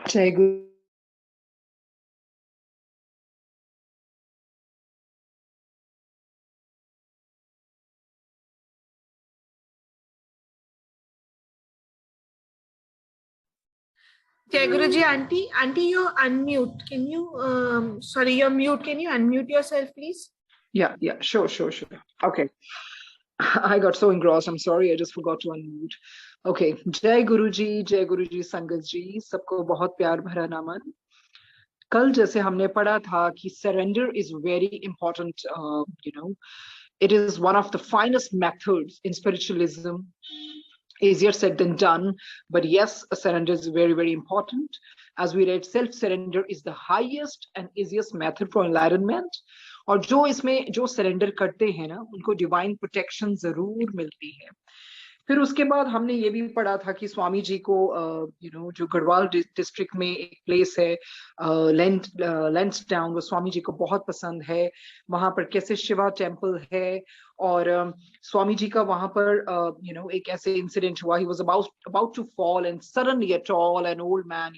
जय गुरु। Jai Guruji, auntie, you unmute. Can you, sorry, you're mute. Can you unmute yourself, please? Yeah, sure. Okay. I got so engrossed. I'm sorry, I just forgot to unmute. Okay. जय गुरुजी संगत जी, सबको बहुत प्यार भरा नमन। कल जैसे हमने पढ़ा था कि surrender is very important. It is one of the finest methods in spiritualism. Easier said than done, but yes, surrender is very, very important. As we read, self-surrender is the highest and easiest method for enlightenment. और जो surrender करते हैं ना, उनको divine protection जरूर मिलती है। फिर उसके बाद हमने ये भी पढ़ा था कि स्वामी जी को जो गढ़वाल डिस्ट्रिक्ट में एक प्लेस है लैंसडाउन, वो स्वामी जी को बहुत पसंद है। वहां पर कैसे शिवा टेम्पल है, और स्वामी जी का वहां पर एक ऐसे इंसिडेंट हुआ, he was about to fall and suddenly a tall and old man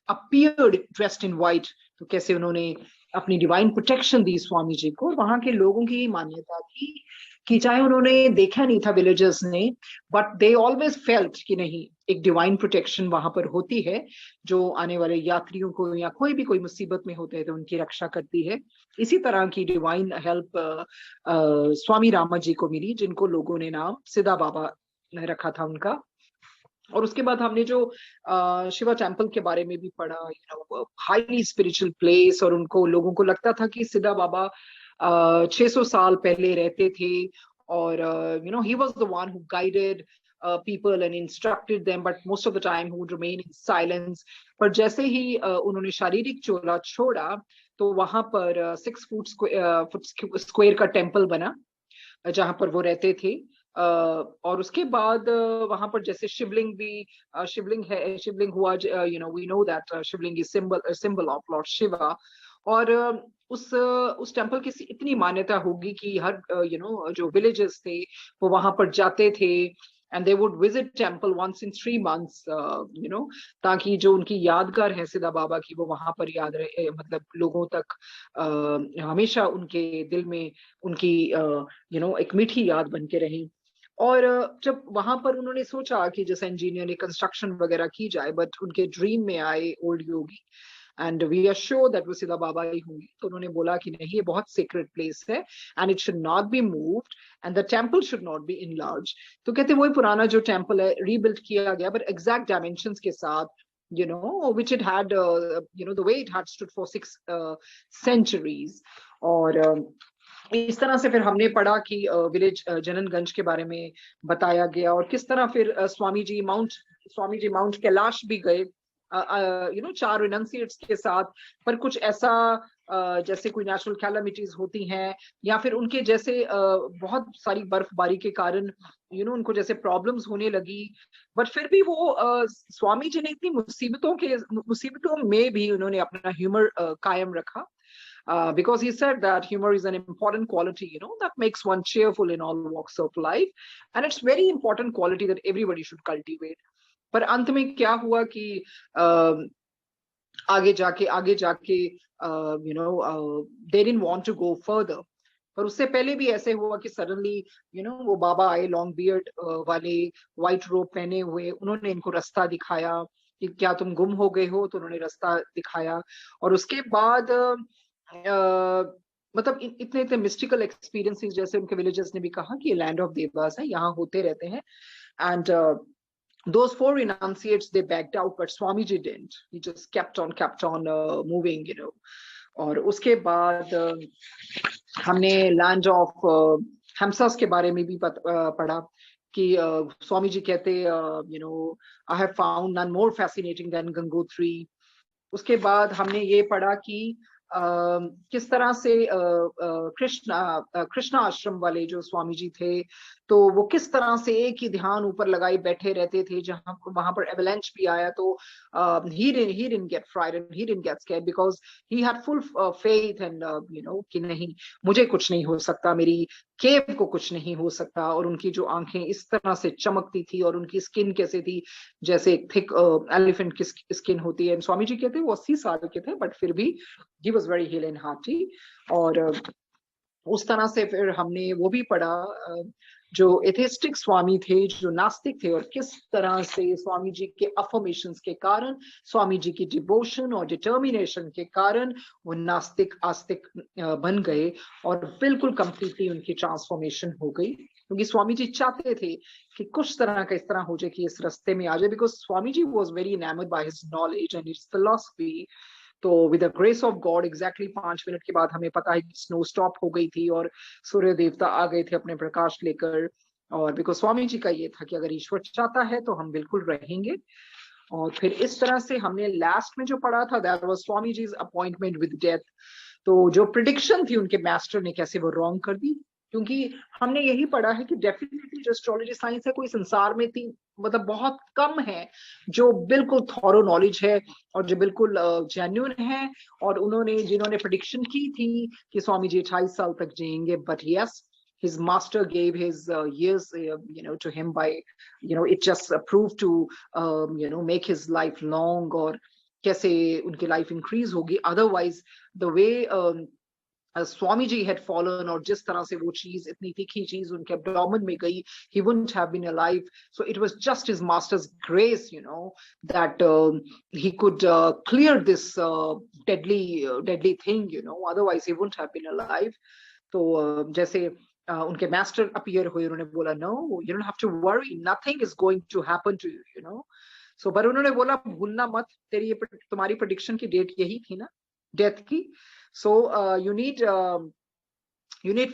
appeared dressed in white. तो कैसे उन्होंने अपनी डिवाइन प्रोटेक्शन दी स्वामी जी को। वहां के लोगों की मान्यता थी कि चाहे उन्होंने देखा नहीं था विलेजर्स ने, बट दे ऑलवेज फेल्ट कि नहीं, एक डिवाइन प्रोटेक्शन वहां पर होती है जो आने वाले यात्रियों को या कोई मुसीबत में होते हैं तो उनकी रक्षा करती है। इसी तरह की डिवाइन हेल्प स्वामी रामा जी को मिली, जिनको लोगों ने नाम सिद्धा बाबा रखा था उनका। और उसके बाद हमने जो शिवा टेम्पल के बारे में भी पढ़ा, हाईली स्पिरिचुअल प्लेस, और उनको लोगों को लगता था कि सिद्धा बाबा 600 साल पहले रहते थे, और he was the one who guided people and instructed them, but most of the time he would remain in silence. पर जैसे ही उन्होंने शारीरिक चोला छोड़ा, तो वहां पर 6 फुट स्क्वायर का टेम्पल बना जहां पर वो रहते थे। और उसके बाद वहां पर जैसे शिवलिंग हुआ, we know that Shivling is symbol of lord Shiva. और उस टेम्पल की इतनी मान्यता होगी कि हर जो विलेजेस थे वो वहां पर जाते थे, and they would visit temple once in 3 months, ताकि जो उनकी यादगार है सिद्धा बाबा की वो वहां पर याद रहे, मतलब लोगों तक हमेशा उनके दिल में उनकी एक मीठी याद बन के रही। और जब वहां पर उन्होंने सोचा कि जैसे इंजीनियर ने कंस्ट्रक्शन वगैरह की जाए, बट उनके ड्रीम में आए old yogi, and we are sure that वो सिद्धा बाबा ही होंगे, तो उन्होंने बोला कि नहीं, ये बहुत सीक्रेट प्लेस है and it should not be moved and the temple should not be enlarge. तो कहते वही पुराना जो टेम्पल है रीबिल्ड किया गया, बट एग्जैक्ट डायमेंशंस के साथ, which it had, the way it had stood for 6 centuries. और इस तरह से फिर हमने पढ़ा कि विलेज जननगंज के बारे में बताया गया, और किस तरह फिर स्वामी जी माउंट कैलाश भी गए 4 रिनंसिएट्स के साथ। पर कुछ ऐसा जैसे कोई नेचुरल कैलामिटीज होती हैं, या फिर उनके जैसे बहुत सारी बर्फबारी के कारण उनको जैसे प्रॉब्लम्स होने लगी, बट फिर भी वो स्वामी जी ने इतनी मुसीबतों में भी उन्होंने अपना ह्यूमर कायम रखा, because he said that humor is an important quality, that makes one cheerful in all walks of life, and it's very important quality that everybody should cultivate. पर अंत में क्या हुआ कि आगे जाके they didn't want to go further. पर उससे पहले भी ऐसे हुआ कि सडनली वो बाबा आए, लॉन्ग बियर्ड वाले, व्हाइट रोब पहने हुए, उन्होंने इनको रास्ता दिखाया कि क्या तुम गुम हो गए हो, तो उन्होंने रास्ता दिखाया। और उसके बाद मतलब इतने मिस्टिकल एक्सपीरियंसेस, जैसे उनके विलेजर्स ने भी कहा कि ये लैंड ऑफ देवास है, यहाँ होते रहते हैं। And those 4 renunciates, they backed out, but Swamiji didn't. He just kept on moving, और उसके बाद हमने लैंड ऑफ हमसास के बारे में भी पढ़ा कि स्वामी जी कहते I have found none more fascinating than Gangotri. उसके बाद हमने ये पढ़ा कि किस तरह से कृष्णा आश्रम वाले जो स्वामी जी थे, तो वो किस तरह से एक ही ध्यान ऊपर लगाए बैठे रहते थे, जहां वहां पर एवलांच भी आया तो he didn't get frightened, he didn't get scared, because he had full faith and कि नहीं, मुझे कुछ नहीं हो सकता, मेरी केव को कुछ नहीं हो सकता, और उनकी जो आंखें इस तरह से चमकती थी और उनकी स्किन कैसे थी, जैसे एक थिक एलिफेंट की स्किन होती है। स्वामी जी कहते वो 80 साल के थे, बट फिर भी he was very hill and hearty. और उस तरह से फिर हमने वो भी पढ़ा जो एथेस्टिक स्वामी थे, जो नास्तिक थे, और किस तरह से स्वामी जी के अफर्मेशंस के कारण, स्वामी जी की डिवोशन और डिटर्मिनेशन के कारण वो नास्तिक आस्तिक बन गए, और बिल्कुल कंप्लीटली उनकी ट्रांसफॉर्मेशन हो गई। क्योंकि स्वामी जी चाहते थे कि कुछ तरह का इस तरह हो जाए कि इस रास्ते में आ जाए, because Swami ji was very enamoured by his knowledge and his philosophy. तो with the grace of God exactly 5 minute के बाद हमें पता है कि स्नो स्टॉप हो गई थी और सूर्य देवता आ गए थे अपने प्रकाश लेकर। और बिकॉज स्वामी जी का ये था कि अगर ईश्वर चाहता है तो हम बिल्कुल रहेंगे। और फिर इस तरह से हमने लास्ट में जो पढ़ा था, that was Swami ji's appointment with death. तो जो प्रिडिक्शन थी उनके मास्टर ने, कैसे वो रॉन्ग कर दी। क्योंकि हमने यही पढ़ा है कि डेफिनेटली जो एस्ट्रोलॉजी साइंस है, कोई संसार में थी मतलब बहुत कम है जो बिल्कुल थॉरो नॉलेज है और जो बिल्कुल जेन्युइन है। और उन्होंने जिन्होंने प्रिडिक्शन की थी कि स्वामी जी 28 साल तक जिएंगे, but yes, his master gave his years to him by it just proved to make his life long, और कैसे उनकी लाइफ इंक्रीज होगी। Otherwise the way Swami ji had fallen, और जिस तरह से वो चीज, इतनी तीखी चीज उनके एब्डोमेन में गई, he wouldn't have been alive. So it was just his master's grace, that he could clear this deadly thing, otherwise he wouldn't have been alive. तो जैसे उनके मास्टर अपीयर हुए, उन्होंने बोला no, you don't have to worry, nothing is going to happen to you. So पर उन्होंने बोला भूलना मत, तुम्हारी प्रेडिक्शन की डेट यही थी ना, डेथ की। So you need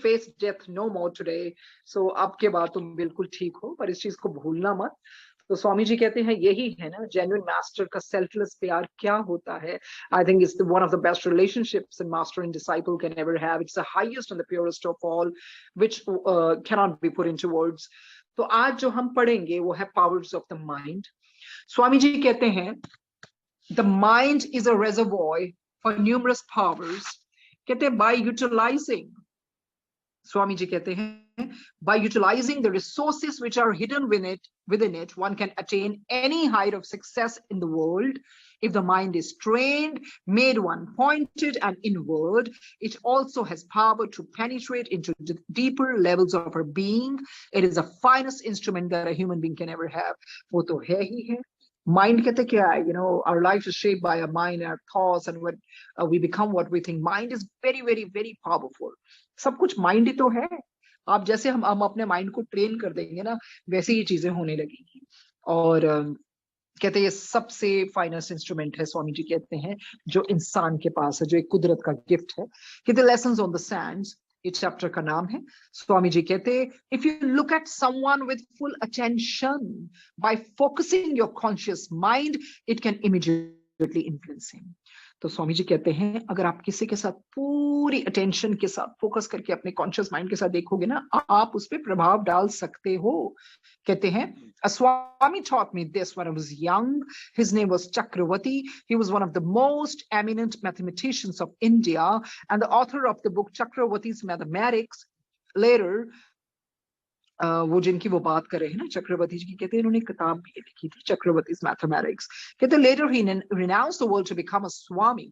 face death no more today. So अब के बाद तुम बिल्कुल ठीक हो, पर इस चीज को भूलना मत। तो स्वामी जी कहते हैं यही है ना जेन्युइन मास्टर का सेल्फलेस प्यार क्या होता है। I think it's one of the best relationships a master and disciple can ever have. It's the highest and the purest of all, which cannot be put into words. तो आज जो हम पढ़ेंगे वो है powers of the mind. Swami ji कहते हैं the mind is a reservoir for numerous powers. कहते हैं by utilizing, स्वामी जी कहते हैं by utilizing the resources which are hidden within it, one can attain any height of success in the world. If the mind is trained, made one pointed and inward, it also has power to penetrate into deeper levels of our being. It is the finest instrument that a human being can ever have. वो तो है ही है। Mind कहते क्या है? Our life is shaped by our mind, our thoughts, and what we become what we think. Mind is very, very, very powerful. सब कुछ mind ही तो है। आप जैसे हम अपने माइंड को ट्रेन कर देंगे ना, वैसे ही चीजें होने लगेंगी। और कहते हैं ये सबसे फाइनेस्ट इंस्ट्रूमेंट है, स्वामी जी कहते हैं, जो इंसान के पास है, जो एक कुदरत का गिफ्ट है। कहते लेसन्स ऑन द सैंड्स, इस चैप्टर का नाम है। स्वामी जी कहते if you look at someone with full attention bye focusing your conscious mind, it can immediately influence him. तो स्वामी जी कहते हैं अगर आप किसी के साथ पूरी अटेंशन के साथ फोकस करके अपने कॉन्शियस माइंड के साथ देखोगे ना, आप उस पर प्रभाव डाल सकते हो। कहते हैं a Swami taught me this when I was young. His name was Chakravarti. He was one of the most eminent mathematicians of India and the author of the book Chakravarti's Mathematics. Later, वो जिनकी वो बात कर रहे हैं ना, चक्रवर्ती जी की, कहते हैं इन्होंने किताब भी लिखी थी, चक्रवर्ती's Mathematics. कहते later he renounced the world to become a Swami.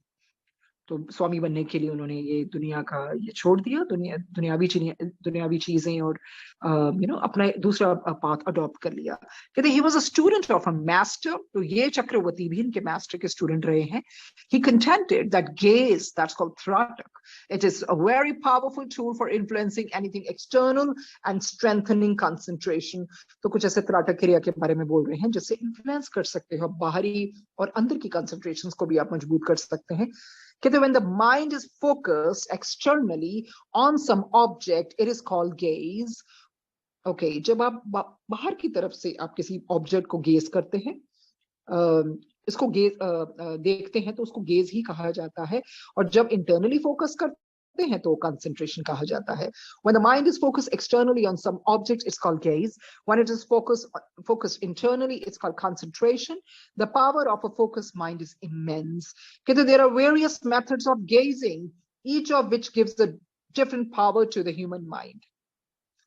तो स्वामी बनने के लिए उन्होंने ये दुनिया का ये छोड़ दिया, दुनियावी चीजें, और अपना दूसरा पाथ अडॉप्ट कर लिया। कहते he was a student of a master. तो ये चक्रवर्ती भी इनके मास्टर के स्टूडेंट रहे हैं। He contented that gaze, that's called थ्राटक, it is a very powerful tool for influencing anything external and strengthening concentration. तो कुछ ऐसे थ्राटक क्रिया के बारे में बोल रहे हैं जिससे इन्फ्लुएंस कर सकते हो, बाहरी और अंदर की कंसंट्रेशंस को भी आप मजबूत कर सकते हैं। When the mind is focused externally on some object, it is called gaze. Okay, जब आप बाहर की तरफ से आप किसी ऑब्जेक्ट को गेज करते हैं, इसको गेज देखते हैं, तो उसको गेज ही कहा जाता है। और जब इंटरनली फोकस करते हैं तो कंसंट्रेशन कहा जाता है। When the mind is focused externally on some object, it's called gaze. When it is focused internally, it's called concentration. The power of a focused mind is immense. There are various methods of gazing, each of which gives a different power to the human mind.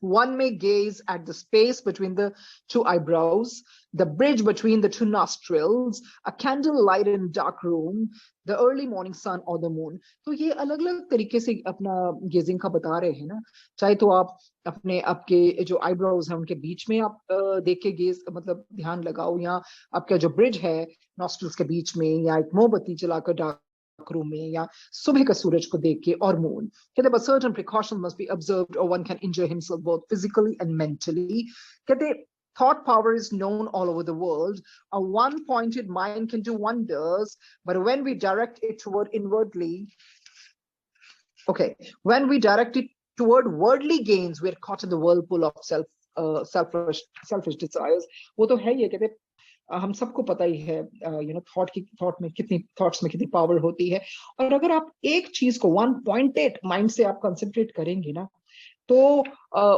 One may gaze at the space between the two eyebrows, the bridge between the two nostrils, a candle light in dark room, the early morning sun or the moon. तो ये अलग अलग तरीके से अपना gazing का बता रहे हैं ना. चाहे तो आप अपने आपके जो आईब्रोज हैं उनके बीच में आप देख के गेज मतलब ध्यान लगाओ, या आपका जो ब्रिज है नॉस्ट्रल्स के बीच में, या एक मोमबत्ती जलाकर डार्क रूम में, या सुबह का सूरज को देख के, और मून. कहते but certain precautions must be observed or one can injure himself both physically and mentally. कहते thought power is known all over the world. A one-pointed mind can do wonders, but when we direct it toward when we direct it toward worldly gains, we're caught in the whirlpool of selfish desires. वो तो है ही है. कहते हम सबको पता ही है thought में कितनी पावर होती है. और अगर आप एक चीज को वन पॉइंटेड माइंड से आप कंसंट्रेट करेंगे ना, तो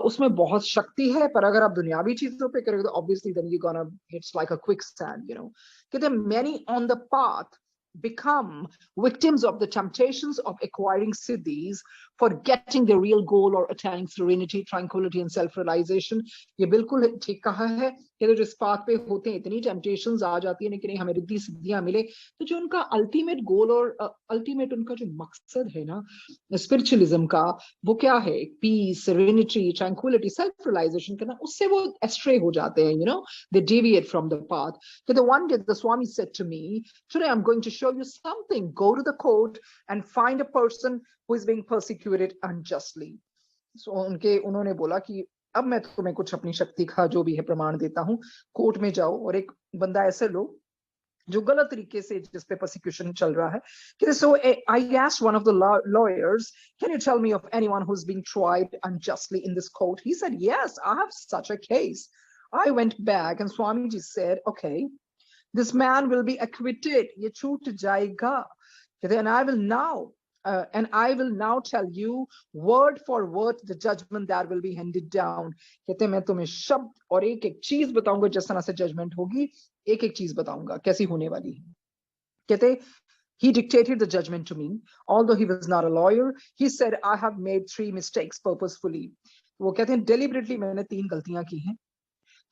उसमें बहुत शक्ति है. पर अगर आप दुनियावी चीजों पे करेंगे तो obviously then you gonna it's like a quicksand. कहते many on the path become victims of the temptations of acquiring siddhis, forgetting the real goal or attaining serenity, tranquility and self-realization. ये बिल्कुल ठीक कहा है कि जो इस path पे होते हैं इतनी टेम्पटेशंस आ जाती है कि नहीं हमें रिद्धि सिद्धियां मिले, तो जो उनका अल्टीमेट गोल और अल्टीमेट उनका जो मकसद है ना स्पिरिचुअलिज्म का, वो क्या है? Peace, serenity, tranquillity, self realisation करना, उससे वो एस्ट्रे हो जाते हैं, they deviate from the path. So the one day the Swami said to me, today I'm going to show you something. Go to the court and find a person who is being persecuted unjustly. So उन्होंने बोला कि अब मैं तुम्हें कुछ अपनी शक्ति का जो भी है प्रमाण देता हूँ. कोर्ट में जाओ और एक बंदा ऐसे लो जो गलत तरीके से जिस पे persecution चल रहा है. So I asked one of the lawyers, can you tell me of anyone who's being tried unjustly in this court? He said, yes, I have such a case. I went back and Swamiji said, okay, this man will be acquitted. ये छूट जाएगा. And I will now tell you word for word the judgment that will be handed down. कहते मैं तुम्हें शब्द और एक एक चीज बताऊंगा जिस तरह से जजमेंट होगी. एक एक चीज बताऊंगा कैसी होने वाली है. कहते he dictated the judgment to me, although he was not a lawyer. He said I have made 3 mistakes purposefully. वो कहते हैं deliberately मैंने 3 गलतियां की हैं.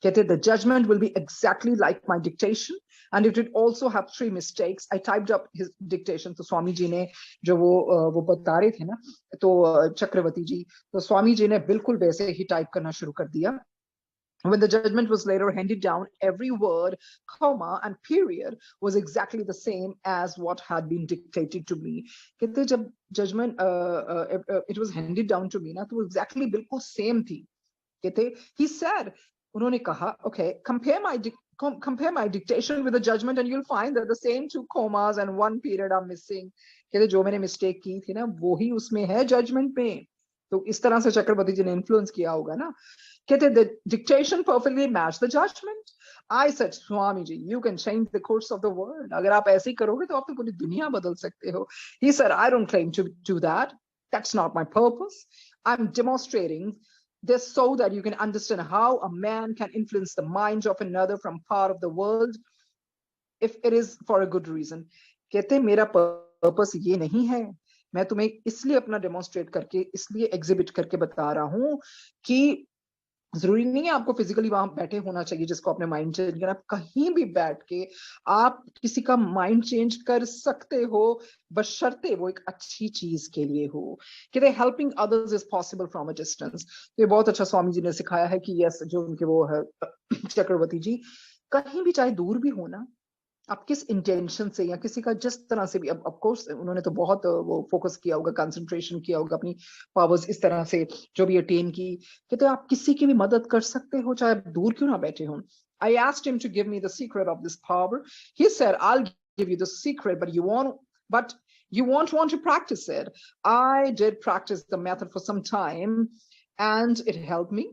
कहते the judgment will be exactly like my dictation and it would also have 3 mistakes. I typed up his dictation. तो स्वामी जी ने जो वो बता रहे थे ना, तो चक्रवर्ती जी, तो स्वामी जी ने बिल्कुल वैसे ही टाइप करना शुरू कर दिया. When the judgment was later handed down, every word, comma and period was exactly the same as what had been dictated to me. कहते जब judgment it was handed down to me ना, तो exactly बिल्कुल same थी. कहते he said, उन्होंने कहा, okay, compare my dictation with the judgment and you'll find that the same 2 commas and 1 period are missing. कहते जो मैंने मिस्टेक की थी ना वो ही उसमें है जजमेंट में. तो इस तरह से चक्रवर्ती जी ने इन्फ्लुएंस किया होगा ना. कहते the dictation perfectly matched the judgment. I said, Swami ji, you can change the course of the world. अगर आप ऐसे ही करोगे तो आप तो पूरी दुनिया बदल सकते हो. He said, I don't claim to do that. That's not my purpose. I'm demonstrating this so that you can understand how a man can influence the minds of another from part of the world if it is for a good reason. कहते मेरा purpose ये नहीं है. मैं तुम्हें इसलिए अपना demonstrate करके, इसलिए एग्जिबिट करके बता रहा हूं कि जरूरी नहीं है आपको फिजिकली वहां बैठे होना चाहिए जिसको अपने माइंड चेंज करना. आप कहीं भी बैठ के आप किसी का माइंड चेंज कर सकते हो, बशर्ते वो एक अच्छी चीज के लिए हो. कि they helping others is possible from a distance. ये बहुत अच्छा स्वामी जी ने सिखाया है कि यस, जो उनके वो है चक्रवर्ती जी, कहीं भी चाहे दूर भी हो ना, आप किस इंटेंशन से या किसी का जिस तरह से भी, अब ऑफ कोर्स उन्होंने तो बहुत वो फोकस किया होगा, कंसंट्रेशन किया होगा, अपनी पावर्स इस तरह से जो भी अटेन की, कहते आप किसी की भी मदद कर सकते हो चाहे आप दूर क्यों ना बैठे हो. I asked him to give me the secret of this power. He said, I'll give you the secret, but you won't want to practice it. I did practice the method for some time and it helped me.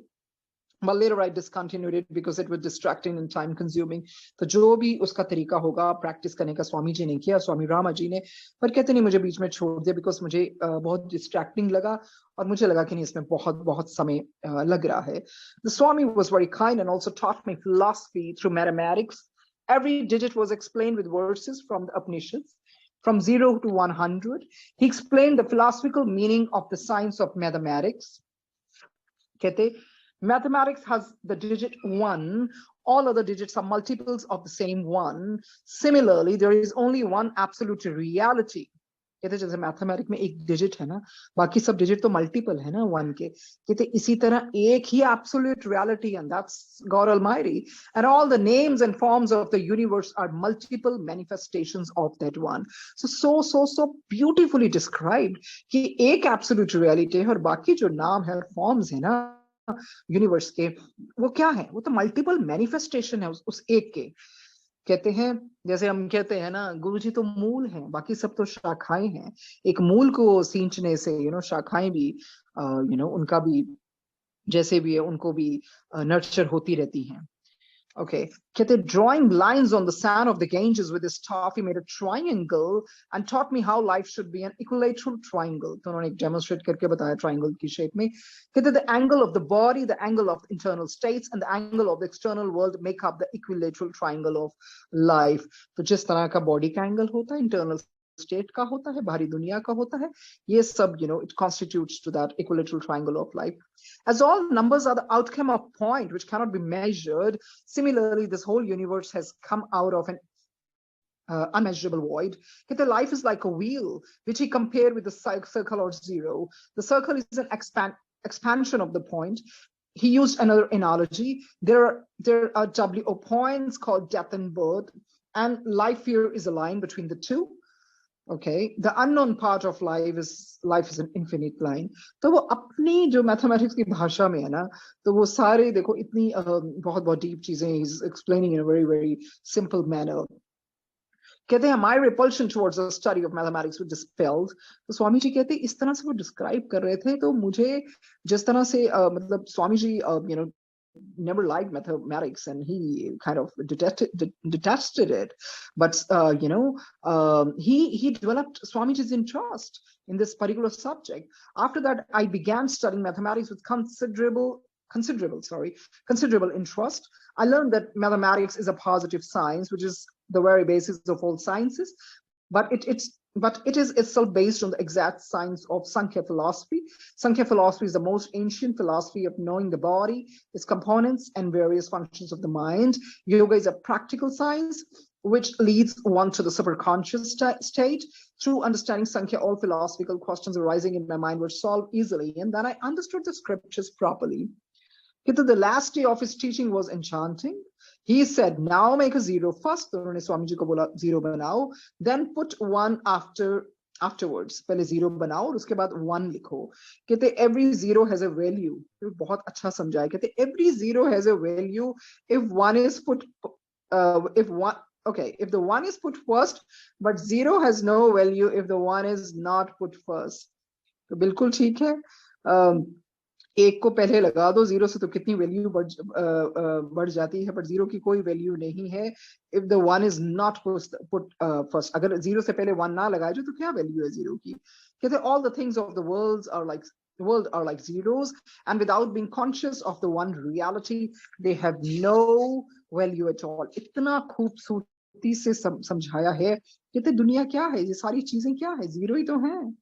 But later I discontinued it because it was distracting and time consuming. तो जो भी उसका तरीका होगा practice करने का स्वामी जी ने किया, स्वामी रामा जी ने, पर कहते नहीं मुझे बीच में छोड़ दिया बिकॉज मुझे बहुत डिस्ट्रैक्टिंग लगा और मुझे लगा कि नहीं इसमें बहुत समय लग रहा है. The Swami was very kind and also taught me philosophy through mathematics. Every digit was explained with verses from the Upanishads. From 0 to 100, he explained the philosophical meaning of the science of mathematics. कहते mathematics has the digit 1, all other digits are multiples of the same 1. Similarly, there is only one absolute reality. कहते जैसे mathematics में एक digit है ना, बाकी सब digit तो मल्टीपल है ना 1 के. कहते इसी तरह एक ही absolute reality, and that's God almighty, and all the names and forms of the universe are multiple manifestations of that one. So beautifully described कि एक एब्सोल्यूट रियलिटी है और बाकी जो नाम है, फॉर्म्स है ना यूनिवर्स के, वो क्या है? वो तो मल्टीपल मैनिफेस्टेशन है उस एक के. कहते हैं जैसे हम कहते हैं ना, गुरुजी तो मूल हैं, बाकी सब तो शाखाएं हैं. एक मूल को सींचने से शाखाएं भी उनका भी जैसे भी है, उनको भी नर्चर होती रहती हैं. Okay, कहते drawing lines on the sand of the Ganges with his staff, he made a triangle and taught me how life should be an equilateral triangle. तो उन्होंने demonstrate करके बताया triangle की shape में. कहते the angle of the body, the angle of internal states, and the angle of the external world make up the equilateral triangle of life. तो जिस तरह का body का angle होता है, internal state का होता है, बाहरी दुनिया का होता है, ये सब it constitutes to that equilateral triangle of life. As all numbers are the outcome of point which cannot be measured, similarly this whole universe has come out of an unmeasurable void. That life is like a wheel, which he compared with the circle or zero. The circle is an expansion of the point. He used another analogy. There are WO points called death and birth, and life here is a line between the two. Okay, the unknown part of life is an infinite line. तो वो अपनी जो mathematics की भाषा में है ना, तो वो सारे देखो इतनी बहुत deep चीजें he's explaining in a very very simple manner. कहते हैं my repulsion towards the study of mathematics was dispelled. तो स्वामी जी कहते इस तरह से वो describe कर रहे थे, तो मुझे जिस तरह से मतलब Swami ji never liked mathematics and he kind of detested it, but he developed Swamiji's interest in this particular subject. After that, I began studying mathematics with considerable interest. I learned that mathematics is a positive science, which is the very basis of all sciences, but it is itself based on the exact science of Sankhya philosophy. Sankhya philosophy is the most ancient philosophy of knowing the body, its components, and various functions of the mind. Yoga is a practical science which leads one to the superconscious state. Through understanding Sankhya, all philosophical questions arising in my mind were solved easily, and then I understood the scriptures properly. The last day of his teaching was enchanting. He said, now make a zero first. तो उन्होंने स्वामी जी को बोला zero बनाओ, then put one afterwards. पहले zero बनाओ और उसके बाद one लिखो. कहते every zero has a value. बहुत अच्छा समझाया. कहते every zero has a value if one is put if the one is put first, but zero has no value if the one is not put first. तो बिल्कुल ठीक है. एक को पहले लगा दो, जीरो से तो कितनी वैल्यू बढ़ जाती है, बट जीरो की कोई वैल्यू नहीं है if the one is not put first. अगर जीरो से पहले वन ना लगाए जो तो क्या वैल्यू है जीरो की. कहते all the things of the world are like zeros, and without being conscious of the one reality they have no value at all. इतना खूबसूरती से समझाया है. कहते दुनिया क्या है, ये सारी चीजें क्या है, जीरो ही तो हैं.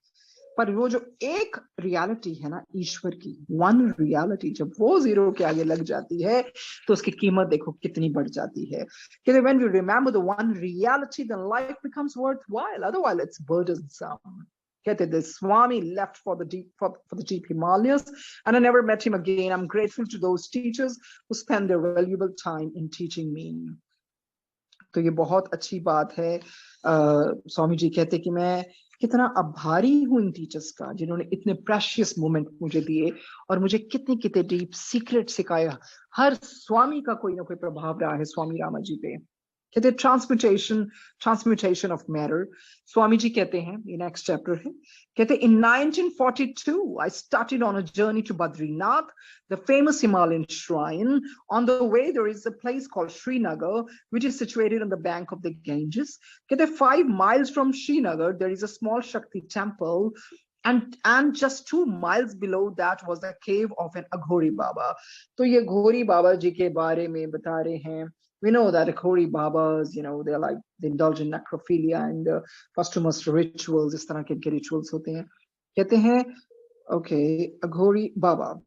पर वो जो एक रियलिटी है ना ईश्वर की, वन रियलिटी, जब वो जीरो के आगे लग जाती है तो उसकी कीमत देखो कितनी बढ़ जाती है. कहते when we remember the one reality then life becomes worthwhile, otherwise it's burdensome. कहते the Swami left for the deep Himalayas and I never met him again. I'm grateful to those teachers who spend their valuable time in teaching me. तो ये बहुत अच्छी बात है. स्वामी जी कहते कि मैं कितना आभारी हूं इन टीचर्स का जिन्होंने इतने प्रेशियस मोमेंट मुझे दिए और मुझे कितने कितने डीप सीक्रेट सिखाया. हर स्वामी का कोई ना कोई प्रभाव रहा है स्वामी रामा जी पे. कहते transmutation of matter. Swami ji कहते हैं, ये नेक्स्ट चैप्टर है, कहते in 1942 I started on a journey to Badrinath, the famous Himalayan shrine. On the way there is a place called Srinagar which is situated on the bank of the Ganges. कहते 5 miles from Srinagar there is a small Shakti temple, and just 2 miles below that was the cave of an Aghori Baba. तो ये घोरी बाबा जी के बारे में बता रहे हैं. We know that Aghori Babas, they indulge in necrophilia and posthumous rituals. इस तरह के rituals होते हैं. कहते हैं, okay, Aghori Baba.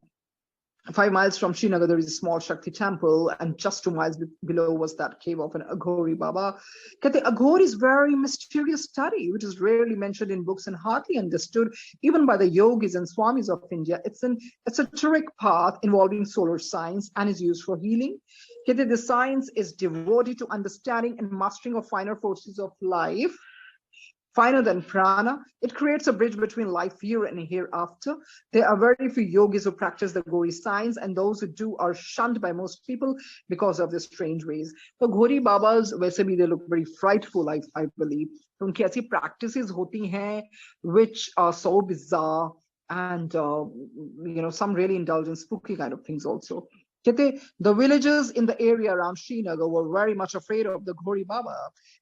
5 miles from Srinagar, there is a small Shakti temple, and just 2 miles below was that cave of an Aghori Baba. Kehte Aghori is very mysterious study, which is rarely mentioned in books and hardly understood even by the yogis and swamis of India. It's an esoteric path involving solar science and is used for healing. Kehte the science is devoted to understanding and mastering of finer forces of life, finer than prana. It creates a bridge between life here and hereafter. There are very few yogis who practice the Ghori science, and those who do are shunned by most people because of their strange ways. The Ghori Babas, वैसे भी they look very frightful, I believe. तो उनकी ऐसी practices होती हैं which are so bizarre, and some really indulgent, spooky kind of things also. The villagers in the area around Srinagar were very much afraid of the Ghori Baba.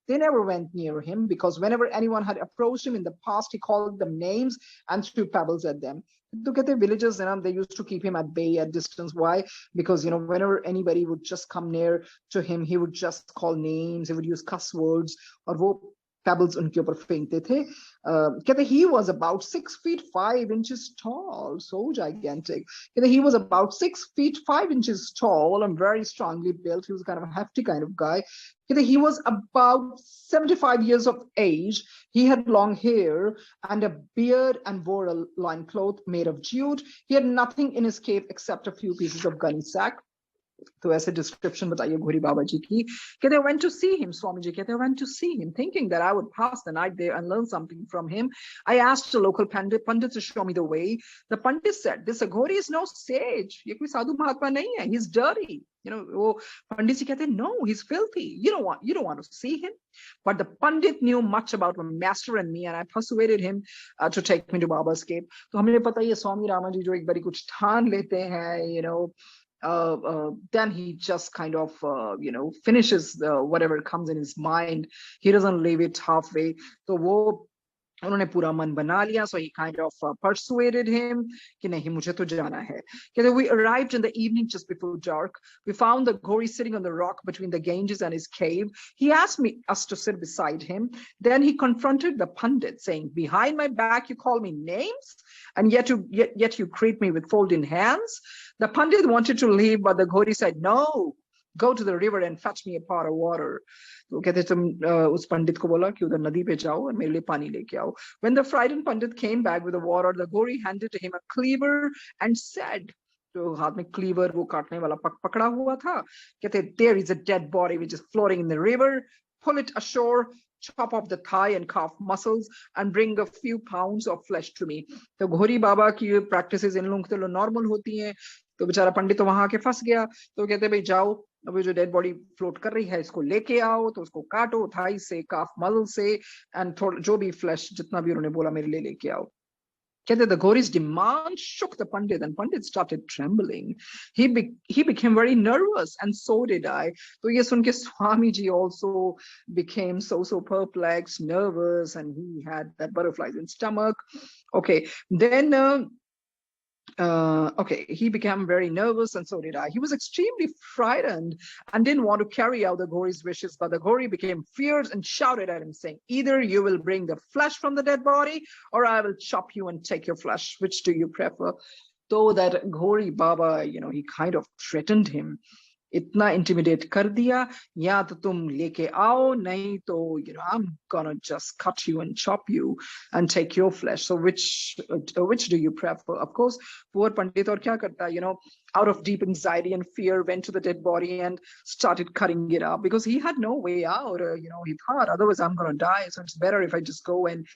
They never went near him because whenever anyone had approached him in the past, he called them names and threw pebbles at them. Look at the villagers, they used to keep him at bay, at distance. Why? Because, whenever anybody would just come near to him, he would just call names, he would use cuss words, or wo pebbles unke upar फेंकते थे. कहते he was about 6 feet 5 inches tall, so gigantic. कहते he was about 6 feet 5 inches tall and very strongly built. He was kind of a hefty kind of guy. कहते he was about 75 years of age. He had long hair and a beard and wore a loincloth made of jute. He had nothing in his cave except a few pieces of gunny sack. तो ऐसे description बताइए घोरी बाबा जी की. कहते I went to see him, Swami ji कहते I went to see him, thinking that I would pass the night there and learn something from him. I asked a local pandit to show me the way. The pandit said, this Aghori is no sage. ये कोई साधु महात्मा नहीं है. He's dirty. वो पंडित जी कहते no, he's filthy. You don't want to see him. But the pandit knew much about my master and me, and I persuaded him to take me to Baba's cave. तो हमें पता है ये स्वामी रामा जी जो एक बारी कुछ ठान लेते हैं, then he just kind of finishes whatever comes in his mind. He doesn't leave it halfway. So वो उन्होंने पूरा मन बना लिया. So he kind of persuaded him कि नहीं मुझे तो जाना है. कहते we arrived in the evening just before dark. We found the Ghori sitting on the rock between the Ganges and his cave. He asked us to sit beside him. Then he confronted the Pandit, saying, behind my back you call me names, and yet you greet me with folding hands. The Pandit wanted to leave, but the Ghori said, no, go to the river and fetch me a pot of water. तो कहते तुम उस पंडित को बोला कि उधर नदी पे जाओ और मेरे लिए पानी लेके आओ. When the frightened pandit came back with the water, the Ghori handed to him a cleaver and said, तो हाथ में cleaver वो काटने वाला पकड़ा हुआ था. कहते there is a dead body which is floating in the river. Pull it ashore, chop off the thigh and calf muscles, and bring a few pounds of flesh to me. तो घोरी बाबा की practices इन लोगों के तो normal होती हैं. तो बेचारा पंडित तो वहां आके फंस गया. तो कहते भाई जाओ, अभी जो डेड बॉडी फ्लोट कर रही है इसको लेके आओ. तो उसको काटो थाई से, काफ मसल से, एंड थोड़ा जो भी फ्लैश जितना भी उन्होंने बोला मेरे लिए लेके आओ. कहते the Ghori's demand shook the Pandit, and Pandit started trembling. He became very nervous, and so did I. तो ये सुन के Swami ji also became so perplexed, nervous, and he had that butterflies in stomach. Okay, then he became very nervous, and so did I. He was extremely frightened and didn't want to carry out the Ghori's wishes, but the Ghori became fierce and shouted at him, saying, either you will bring the flesh from the dead body, or I will chop you and take your flesh. Which do you prefer? So that Ghori Baba, he kind of threatened him. इतना intimidate कर दिया, या तो तुम लेके आओ, नहीं तो I'm gonna just cut you and chop you and take your flesh. So which do you prefer? Of course, poor Pandit और क्या करता, out of deep anxiety and fear, went to the dead body and started cutting it up because he had no way out. He thought, otherwise I'm gonna die, so it's better if I just go and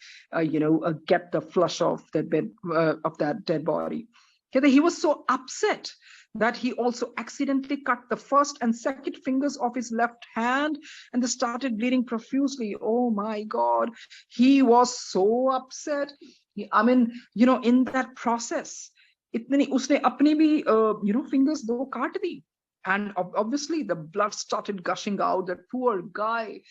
get the flesh off that dead body. He was so upset that he also accidentally cut the first and second fingers of his left hand, and they started bleeding profusely. Oh my God, he was so upset. I mean, in that process, उसने अपनी भी fingers दो काट दी. And obviously the blood started gushing out. That poor guy,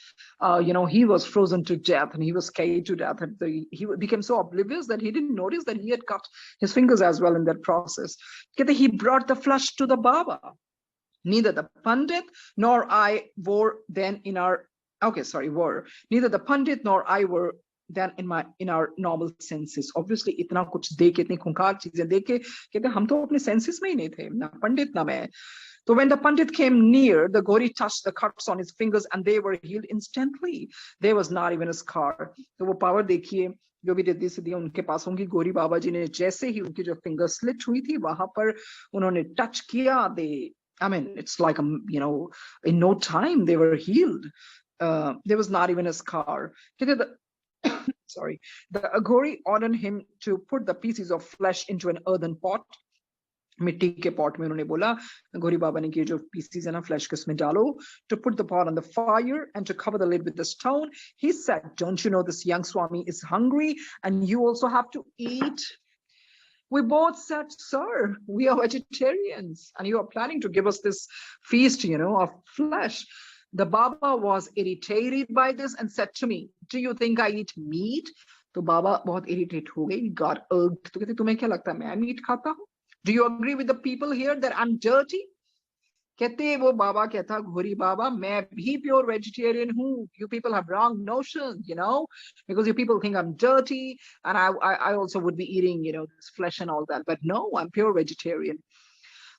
he was frozen to death, and he was scared to death. And he became so oblivious that he didn't notice that he had cut his fingers as well in that process. He brought the flesh to the Baba. Neither the Pandit nor I were then in our... Okay, sorry, were. Neither the Pandit nor I were than in our normal senses. Obviously, इतना कुछ देख के, इतनी खूंखार चीजें देख के कहते हम तो अपने senses में ही नहीं थे, ना पंडित ना मैं. So when the Pandit came near, the Gori touched the cuts on his fingers and they were healed instantly. There was not even a scar. तो वो power देखिए, जो भी रिद्धि सिद्धि उनके पास होंगी. गोरी बाबा जी ने जैसे ही उनकी जो फिंगर स्लिट हुई थी वहां पर उन्होंने टच किया, I mean, it's like, in no time they were healed. There was not even a scar. Sorry. The Aghori ordered him to put the pieces of flesh into an earthen pot. मिट्टी के pot में उन्होंने बोला, गोरी बाबा ने कि जो pieces है ना फ्लैश के उसमें डालो. To put the pot on the fire and to cover the lid with the stone. He said, don't you know this young Swami is hungry and you also have to eat? We both said, sir, we are vegetarians and you are planning to give us this feast, of flesh. The Baba was irritated by this and said to me, do you think I eat meat? तो बाबा बहुत irritate हो गए, got irked. तो कहते तुम्हें क्या लगता है मैं मीट खाता हूँ? Do you agree with the people here that I'm dirty? कहते वो बाबा कहता, घोरी बाबा मैं भी pure vegetarian हूँ. You people have wrong notions, because you people think I'm dirty and I also would be eating, this flesh and all that. But no, I'm pure vegetarian.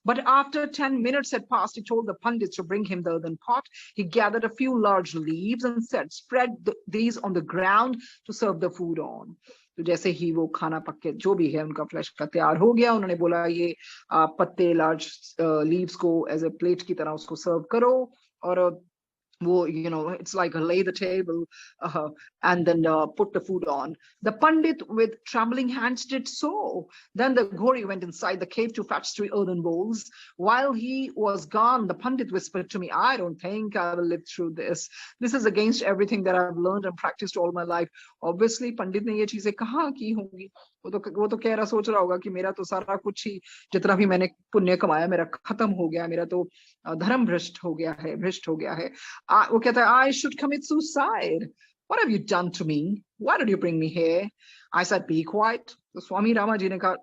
But after 10 minutes had passed, he told the Pandits to bring him the earthen pot. He gathered a few large leaves and said, spread these on the ground to serve the food on. तो जैसे ही वो खाना पक के जो भी है उनका फ्लैश का तैयार हो गया, उन्होंने बोला ये पत्ते लार्ज लीव्स को एज ए प्लेट की तरह उसको सर्व करो. और वो, it's like lay the table and then put the food on. The Pandit with trembling hands did so. Then the Ghori went inside the cave to fetch 3 earthen bowls. While he was gone, the Pandit whispered to me, I don't think I will live through this. This is against everything that I've learned and practiced all my life. Obviously, Pandit ने ये चीजें कहाँ की होंगी? वो तो कह रहा सोच रहा होगा कि मेरा तो सारा कुछ ही जितना भी मैंने पुण्य कमाया मेरा खत्म हो गया, मेरा तो धर्म भ्रष्ट हो गया है. वो कहता है, I should commit suicide. What have you done to me? Why did you bring me here? I said, be quiet. तो स्वामी रामा जी ने कहा,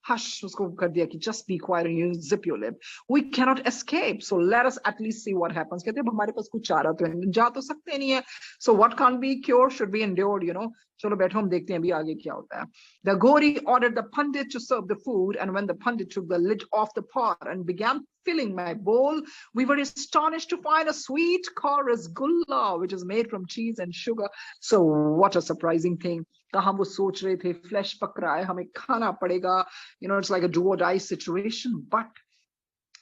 hush, उसको कर दिया कि just be quiet and you zip your lip. We cannot escape, so let us at least see what happens. कहते हैं हमारे पास कुछ चारा तो है, जा तो सकते नहीं है. So what can't be cured should be endured, चलो बैठो हम देखते हैं अभी आगे क्या होता है. The Ghori ordered the Pandit to serve the food, and when the Pandit took the lid off the pot and began filling my bowl, we were astonished to find a sweet rasgulla, which is made from cheese and sugar. So what a surprising thing. हम वो सोच रहे थे flash पक रहा है, हमें खाना पड़ेगा, it's like a do or die situation. But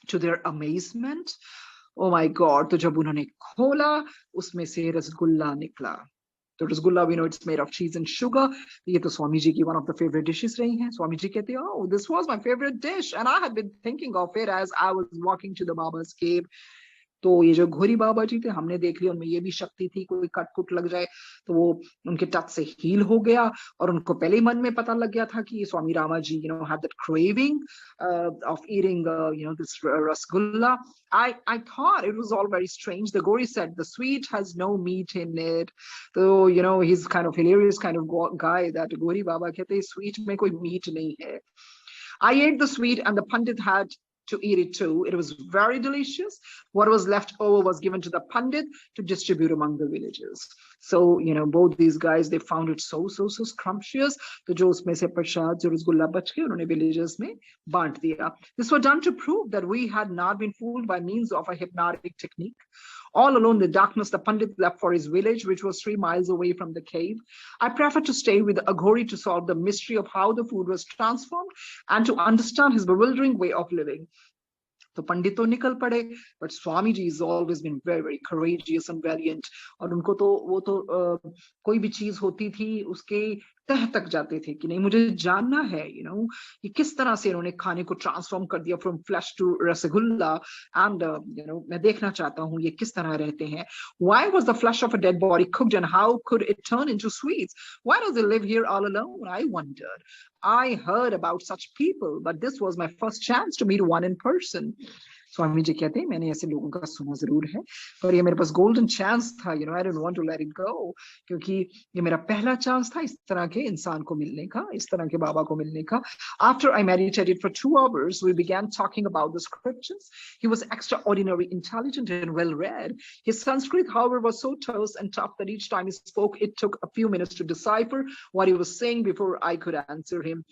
to their amazement, oh my God, तो जब उन्होंने खोला उसमें से रसगुल्ला निकला. तो rasgulla, we know it's made of cheese and sugar. ये तो स्वामी जी की one of the favorite dishes रही हैं. स्वामी जी कहते हैं, oh, this was my favorite dish and I had been thinking of it as I was walking to the Baba's cave. तो ये जो घोरी बाबा जी थे हमने देख लिया, उनमें ये भी शक्ति थी, कोई कटकुट लग जाए तो वो उनके टच से हील हो गया. और उनको पहले ही मन में पता लग गया था कि स्वामी रामा जी had that craving of eating this rasgulla. I thought it was all very strange. The Gori said the sweet has no meat in it. So he's kind of hilarious kind of guy that Gori Baba कहते sweet में कोई meat नहीं है. I ate the sweet and the Pandit had to eat it too. It was very delicious. What was left over was given to the Pandit to distribute among the villagers. So, both these guys, they found it so scrumptious. तो जो उसमें से प्रसाद जो रसगुल्ला बच के उन्होंने villagers में बांट दिया. This was done to prove that we had not been fooled by means of a hypnotic technique. All alone in the darkness, the Pandit left for his village, which was 3 miles away from the cave. I preferred to stay with the Aghori to solve the mystery of how the food was transformed and to understand his bewildering way of living. तो पंडित तो निकल पड़े, but Swami ji has always been very, very courageous and valiant. और उनको तो वो तो कोई भी चीज होती थी उसके तह तक जाते थे कि नहीं मुझे जानना है, कि किस तरह से इन्होंने खाने को ट्रांसफॉर्म कर दिया from flesh to rasgulla, and मैं देखना चाहता हूँ ये किस तरह रहते हैं. Why was the flesh of a dead body cooked and how could it turn into sweets? Why does it live here all alone? I wondered. I heard about such people, but this was my first chance to meet one in person. Swami ji कहते हैं मैंने ऐसे लोगों का सुना जरूर है, पर ये मेरे पास गोल्डन चांस था, I don't want to let it go, क्योंकि ये मेरा पहला चांस था इस तरह के इंसान को मिलने का, इस तरह के बाबा को मिलने का. After I meditated for 2 hours, we began talking about the scriptures. He was extraordinarily intelligent and well read. His Sanskrit, however, was so terse and tough that each time he spoke, it took a few minutes to decipher what he was saying before I could answer him.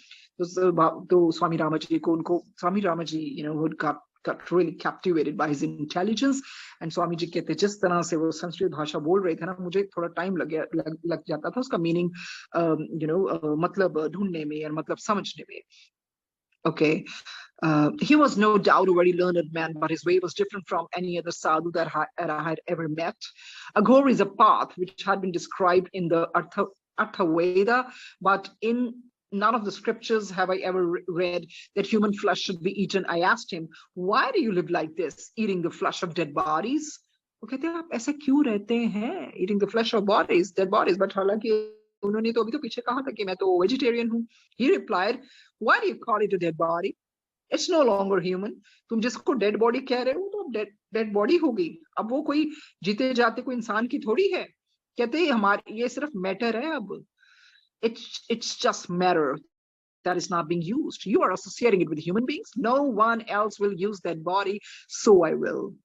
So Swami Ramaji ko unko, Swami Ramaji, would got really captivated by his intelligence. And Swami ji कहते जिस तरह से वो संस्कृत भाषा बोल रहे थे ना, मुझे थोड़ा टाइम लग जाता था उसका मीनिंग मतलब ढूंढने में और मतलब समझने में. Okay. He was no doubt a very learned man, but his way was different from any other sadhu that I had ever met. Aghor is a path which had been described in the Artha Veda, but in none of the scriptures have I ever read that human flesh should be eaten. I asked him, why do you live like this, eating the flesh of dead bodies? वो कहते हैं आप ऐसा क्यों रहते हैं, eating the flesh of bodies, dead bodies? But हालांकि उन्होंने तो अभी तो पीछे कहा था कि मैं तो vegetarian हूँ. He replied, why do you call it a dead body? It's no longer human. तुम जिसको dead body कह रहे हो तो dead body होगी. अब वो कोई जीते जाते कोई इंसान की थोड़ी है. कहते हैं हमारे ये सिर्फ matter है अब. It's just matter that is not being used. You are associating it with human beings. No one else will use that body, so I will.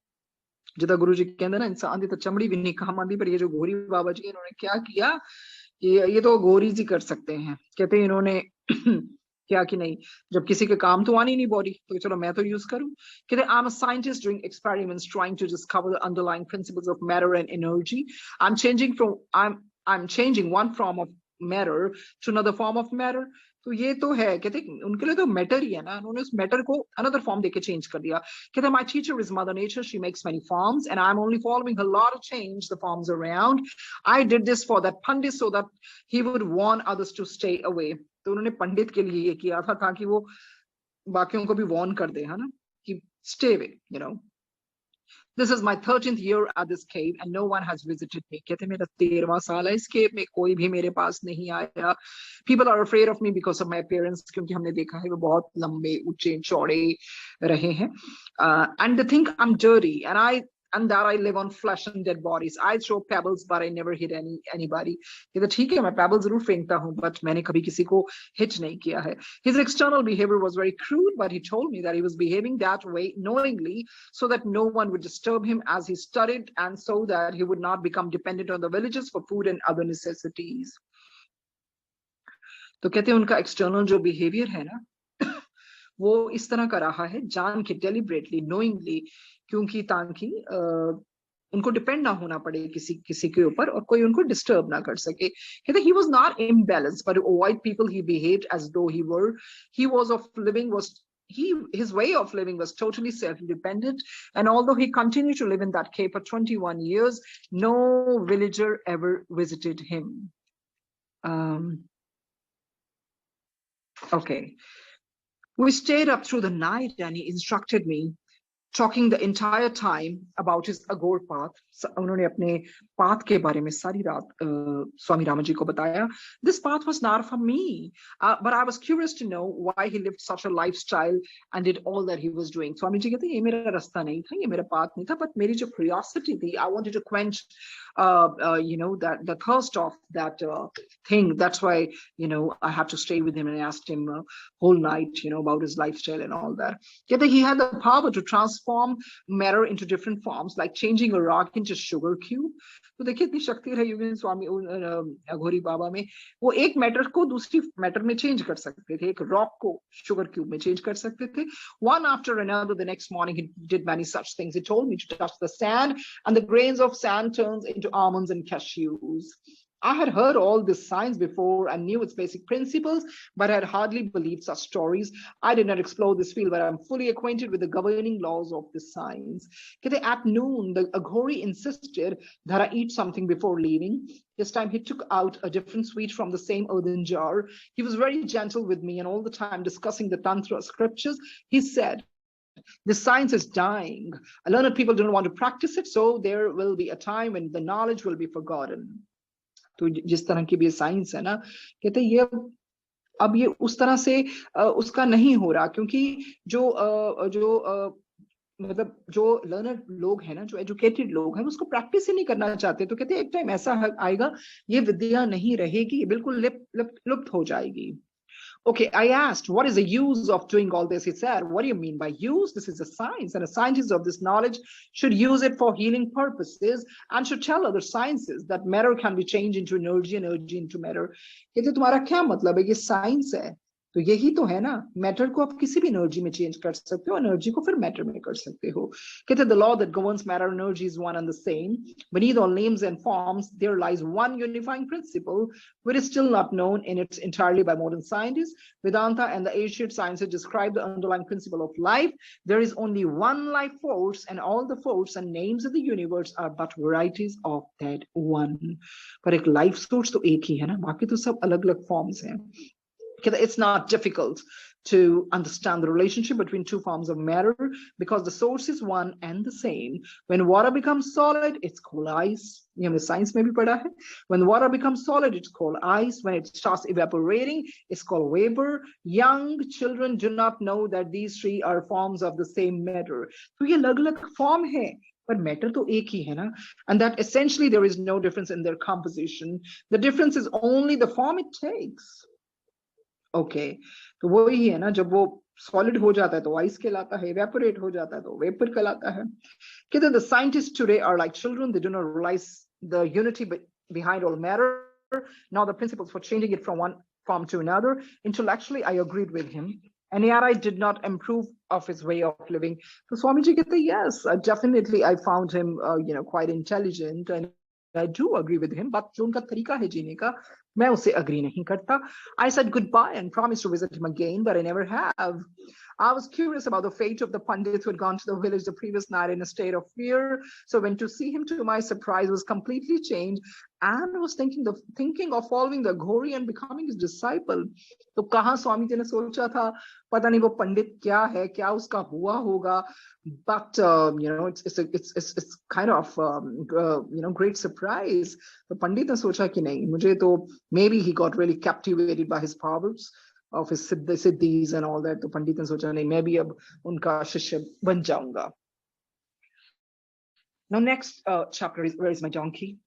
जिदा गुरु जी कहते ना इंसान दी तो चमड़ी भी नहीं काम आती, पर ये जो घोरी बाबा जी इन्होंने क्या किया, ये तो घोरी जी कर सकते हैं. कहते हैं इन्होंने क्या कि नहीं, जब किसी के काम तो आनी नहीं बॉडी, तो चलो मैं तो यूज करूं. कहते हैं I'm a scientist doing experiments trying to discover the underlying principles of matter and energy. I'm changing one form of matter to another form of matter. तो ये तो है, कहते उनके लिए तो मैटर ही है ना, उन्होंने उस मैटर को अनदर फॉर्म देके चेंज कर दिया. कहते my teacher is mother nature, she makes many forms and I'm only following her law to change the forms around. I did this for that pandit so that he would warn others to stay away. तो उन्होंने पंडित के लिए ये किया था ताकि वो बाकियों को भी वार्न कर दे, है ना, कि stay away. This is my 13th year at this cave and no one has visited me. कहते मेरा 13वां साल है इस केव में, कोई भी मेरे पास नहीं आया. People are afraid of me because of my appearance, क्योंकि हमने देखा है वो बहुत लंबे ऊंचे चौड़े रहे हैं. And they think I'm dirty and that I live on flesh and dead bodies. I throw pebbles but I never hit anybody. कहते ठीक है मैं pebbles जरूर फेंकता हूँ, but मैंने कभी किसी को hit नहीं किया है. His external behavior was very crude, but he told me that he was behaving that way knowingly so that no one would disturb him as he studied and so that he would not become dependent on the villages for food and other necessities. तो कहते हैं उनका external जो behavior है ना, वो इस तरह का रहा है जान के, deliberately, knowingly, क्योंकि ताकि उनको डिपेंड ना होना पड़े किसी के ऊपर और कोई उनको डिस्टर्ब ना कर सके. कहते he was not imbalanced, but to avoid people he behaved as though he were. His way of living was totally self-dependent, and although he continued to live in that cave for 21 years, no villager ever visited him. Okay. We stayed up through the night and he instructed me, talking the entire time about his Aghor path. उन्होंने अपने path के बारे में सारी रात स्वामी रामा जी को बताया. This path was not for me, but I was curious to know why he lived such a lifestyle and did all that he was doing. Swami ji कहते ये मेरा रास्ता नहीं था, ये मेरा path नहीं था, but मेरी जो curiosity थी, I wanted to quench that the thirst of that thing. That's why I had to stay with him and I asked him whole night about his lifestyle and all that. कहते he had the power to transform matter into different forms, like changing a rock into sugar cube. तो देखिए इतनी शक्ति रही योगेंद्र स्वामी अघोरी बाबा में, वो एक matter को दूसरी मैटर में चेंज कर सकते थे, एक रॉक को शुगर क्यूब में चेंज कर सकते थे. One after another, the next morning he did many such things. He told me to touch the sand and the grains of sand turns into almonds and cashews. I had heard all these signs before and knew its basic principles, but I had hardly believed such stories. I did not explore this field, but I'm fully acquainted with the governing laws of the signs. At noon, the Aghori insisted that I eat something before leaving. This time he took out a different sweet from the same earthen jar. He was very gentle with me and all the time discussing the Tantra scriptures. He said, "This science is dying. Learned people don't want to practice it, so there will be a time when the knowledge will be forgotten." तो जिस तरह की भी science है ना, कहते ये अब ये उस तरह से उसका नहीं हो रहा, क्योंकि जो मतलब जो लर्नर लोग हैं ना, जो एजुकेटेड लोग हैं, उसको प्रैक्टिस ही नहीं करना चाहते। तो कहते हैं एक टाइम ऐसा आएगा, ये विद्या नहीं रहेगी, ये बिल्कुल लुप्त हो जाएगी। Okay, I asked, what is the use of doing all this? He said, what do you mean by use? This is a science, and a scientist of this knowledge should use it for healing purposes and should tell other sciences that matter can be changed into energy, energy into matter. कहते तुम्हारा क्या मतलब है? ये science है, तो यही तो है ना, मैटर को आप किसी भी एनर्जी में चेंज कर सकते हो, एनर्जी को फिर मैटर में कर सकते हो। कहते the law that governs matter energy is one and the same, beneath all names and forms there lies one unifying principle which is still not known in its entirely by modern scientists. Vedanta and the ancient sciences describe the underlying principle of life. There is only one life force, and all the forces and names of the universe are but varieties of that one. पर एक life source तो एक ही है ना, बाकी तो सब अलग अलग फॉर्म्स हैं। It's not difficult to understand the relationship between two forms of matter because the source is one and the same. When water becomes solid, it's called ice. You know, science maybe padha hai. When water becomes solid, it's called ice. When it starts evaporating, it's called vapor. Young children do not know that these three are forms of the same matter. So ye alag-alag form hai, but matter to ek hi hai na, and that essentially there is no difference in their composition. The difference is only the form it takes. Okay तो वो ही है ना, जब वो solid हो जाता है तो आइस कहलाता है, इवेपोरेट हो जाता है तो वेपर कहलाता है। कहते हैं the scientists today are like children, they do not realize the unity behind all matter, now the principles for changing it from one form to another. Intellectually I agreed with him, and yet I did not improve of his way of living. So Swamiji कहते yes, definitely I found him quite intelligent, and I do agree with him, but जो उनका तरीका है जीने का, मैं उससे agree नहीं करता. I said goodbye and promised to visit him again, but I never have. I was curious about the fate of the Pandits who had gone to the village the previous night in a state of fear. So when to see him, to my surprise, was completely changed, and I was thinking of following the Ghori and becoming his disciple. तो कहाँ स्वामी जी ने सोचा था, पता नहीं वो पंडित क्या है, क्या उसका हुआ होगा. But it's kind of great surprise. तो पंडित ने सोचा कि नहीं, मुझे तो maybe he got really captivated by his powers of his siddhis and all that. तो पंडित ने सोचा नहीं, मैं भी अब उनका शिष्य बन जाऊंगा. Now next chapter is Where is my donkey?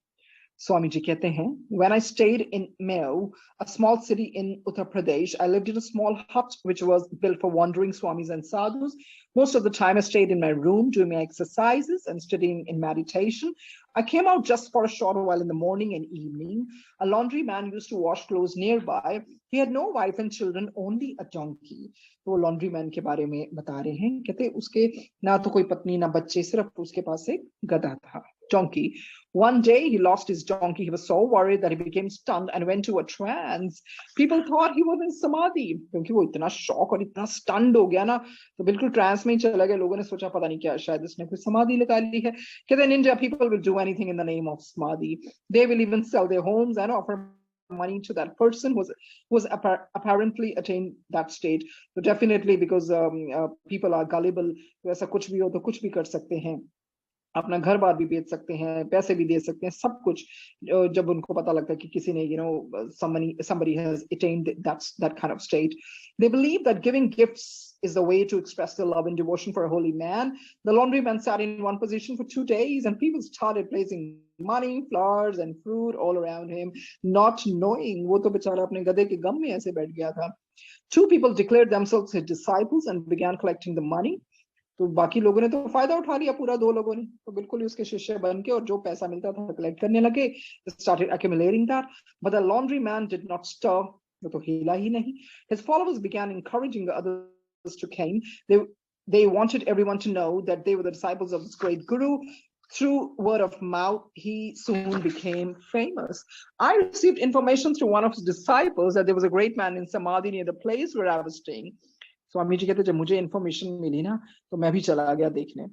Swamiji कहते हैं, when I stayed in Meo, a small city in Uttar Pradesh, I lived in a small hut which was built for wandering swamis and sadhus. Most of the time I stayed in my room doing my exercises and studying in meditation. I came out just for a short while in the morning and evening. A laundry man used to wash clothes nearby. He had no wife and children, only a donkey. तो laundry man के बारे में बता रहे हैं, कहते उसके ना तो कोई पत्नी ना बच्चे, सिर्फ उसके पास एक गधा था, donkey. One day he lost his donkey. He was so worried that he became stunned and went to a trance. People thought he was in samadhi, क्योंकि वो इतना shock और इतना stunned हो गया ना, तो बिल्कुल trance में ही चला गया. लोगों ने सोचा पता नहीं क्या, शायद इसने कोई समाधि लगा ली है. कहते in India people will do anything in the name of samadhi. They will even sell their homes and offer money to that person who was apparently attained that state. So definitely because people are gullible, तो ऐसा कुछ भी हो तो कुछ भी कर सकते हैं, अपना घर बार भी बेच सकते हैं, पैसे भी दे सकते हैं, सब कुछ, जब उनको पता लगता है कि किसी ने somebody has attained that kind of state. They believe that giving gifts is the way to express their love and devotion for a holy man. The laundryman sat in one position for 2 days, and people started placing money, flowers, and fruit all around him, not knowing वो तो बेचारा अपने गधे के गम में ऐसे बैठ गया था. 2 people declared themselves his disciples and began collecting the money. तो बाकी लोगों ने तो फायदा उठा लिया, पूरा 2 लोगों ने तो बिल्कुल ही उसके शिष्य बन के और जो पैसा मिलता था कलेक्ट करने लगे. Started accumulating that, but the laundry man did not stir. वो तो हिला ही नहीं. His followers began encouraging the others to come. They wanted everyone to know that they were the disciples of this great guru. Through word of mouth, he soon became famous. I received information through one of his disciples that there was a great man in Samadhi near the place where I was staying. Swami ji कहते जब मुझे information मिली ना, तो मैं भी चला गया देखने.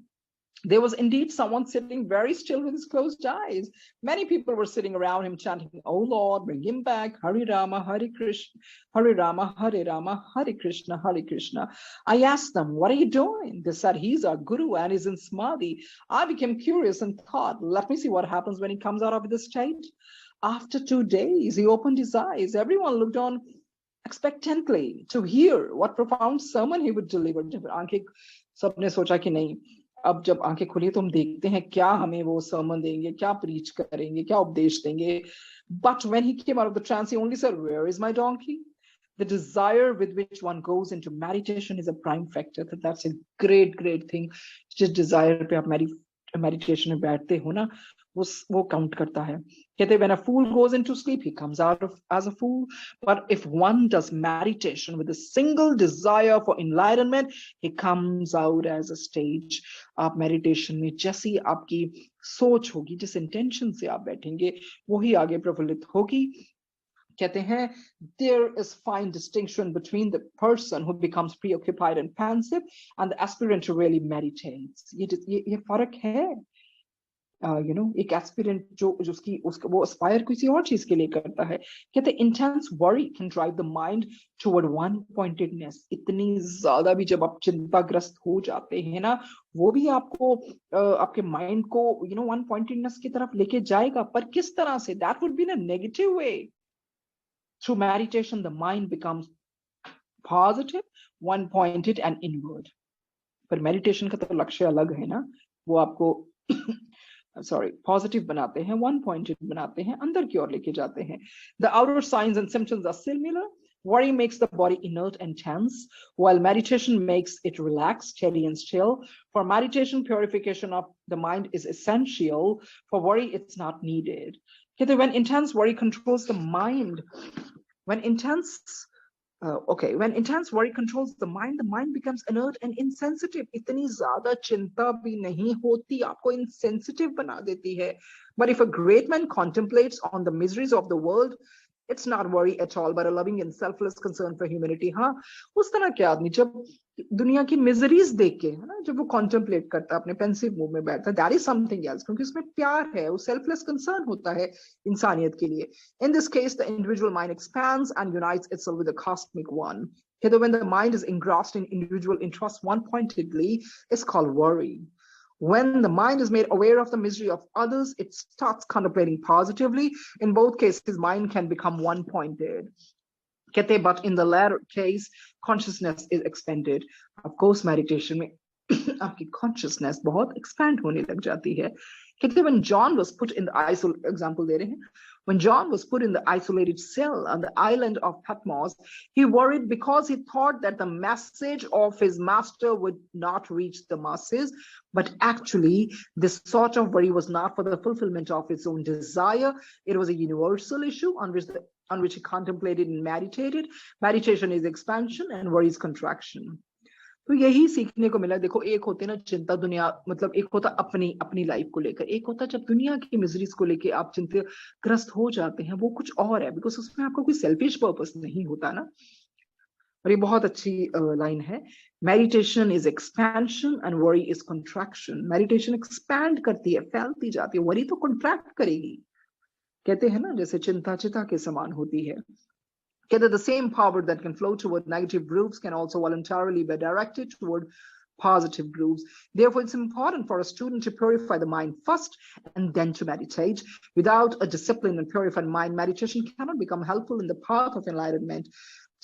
There was indeed someone sitting very still with his closed eyes. Many people were sitting around him chanting, "Oh Lord, bring him back. Hare Rama, Hare Krishna, Hare Rama, Hare Rama, Hare Krishna, Hare Krishna." I asked them, "What are you doing?" They said, "He's our guru and he's in samadhi." I became curious and thought, let me see what happens when he comes out of this state. After 2 days, he opened his eyes. Everyone looked on expectantly to hear what profound sermon he would deliver. सबने सोचा कि नहीं, अब जब आंखें खुली तो हम देखते हैं क्या हमें वो sermon देंगे, क्या preach करेंगे, क्या उपदेश देंगे. But when he came out of the trance, he only said, "Where is my donkey?" The desire with which one goes into meditation is a prime factor. That's a great, great thing. जिस desire पे आप meditation में बैठते हो ना, वो count करता है. कहते when a fool goes into sleep, he comes out of as a fool. But if one does meditation with a single desire for enlightenment, he comes out as a sage. आप meditation में जैसी आपकी सोच होगी, जिस intention से आप बैठेंगे, वही आगे प्रफुल्लित होगी. कहते हैं there is fine distinction between the person who becomes preoccupied and pensive and the aspirant who really meditates. ये फर्क है. एक एस्पिरेंट जो वो एस्पायर किसी और चीज के लिए करता है. कहते intense worry can drive the mind toward one pointedness. इतनी ज्यादा भी जब आप चिंताग्रस्त हो जाते हैं ना, वो भी आपको आपके माइंड को वन पॉइंटेडनेस की तरफ लेके जाएगा. पर किस तरह से? That would be in a negative way. Through meditation the mind becomes positive, one pointed and inward. पर मेडिटेशन का तो लक्ष्य अलग है ना. वो आपको पॉजिटिव बनाते हैं, वन पॉइंटेड बनाते हैं, अंदर की ओर लेके जाते हैं. The outer signs and symptoms are similar. Worry makes the body inert and tense, while meditation makes it relaxed, steady, and still. For meditation, purification of the mind is essential. For worry, it's not needed. When intense worry controls the mind, when intense worry controls the mind becomes inert and insensitive. इतनी ज़्यादा चिंता भी नहीं होती, आपको insensitive बना देती है. But if a great man contemplates on the miseries of the world, it's not worry at all, but a loving and selfless concern for humanity. हाँ, उस तरह के आदमी जब दुनिया की मिजरीज देख के, है ना, जब वो कॉन्टेम्पलेट करता है, अपने पेंसिव मूड में बैठता है, दैट इज समथिंग एल्स, क्योंकि उसमें प्यार है, वो सेल्फलेस कंसर्न होता है इंसानियत के लिए. In this case the individual mind expands and unites itself with the cosmic one. When the mind is engrossed in individual interest one-pointedly, it's called worry. When the mind is made aware of the misery of others, it starts contemplating positively. In both cases, mind can become one-pointed. But in the latter case, consciousness is expanded. Of course, meditation में आपकी consciousness बहुत expand होने लग जाती है. When John was put in the example दे रहे हैं, when John was put in the isolated cell on the island of Patmos, he worried because he thought that the message of his master would not reach the masses. But actually, this sort of worry was not for the fulfillment of his own desire. It was a universal issue on which he contemplated and meditated. Meditation is expansion and worry is contraction. तो यही सीखने को मिला. देखो, एक होते ना चिंता दुनिया, मतलब एक होता अपनी लाइफ को लेकर, एक होता जब दुनिया की मिजरीज को लेकर आप चिंताग्रस्त हो जाते हैं, वो कुछ और है, बिकॉज उसमें आपका कोई सेल्फिश पर्पस नहीं होता ना. और ये बहुत अच्छी लाइन है. Meditation is expansion and worry is contraction. Meditation expand करती है, फैलती जाती है, वरी तो कंट्रैक्ट करेगी. कहते हैं ना, जैसे चिंता चिता के समान होती है. The same power that can flow toward negative groups can also voluntarily be directed toward positive groups. Therefore, it's important for a student to purify the mind first and then to meditate. Without a disciplined and purified mind, meditation cannot become helpful in the path of enlightenment.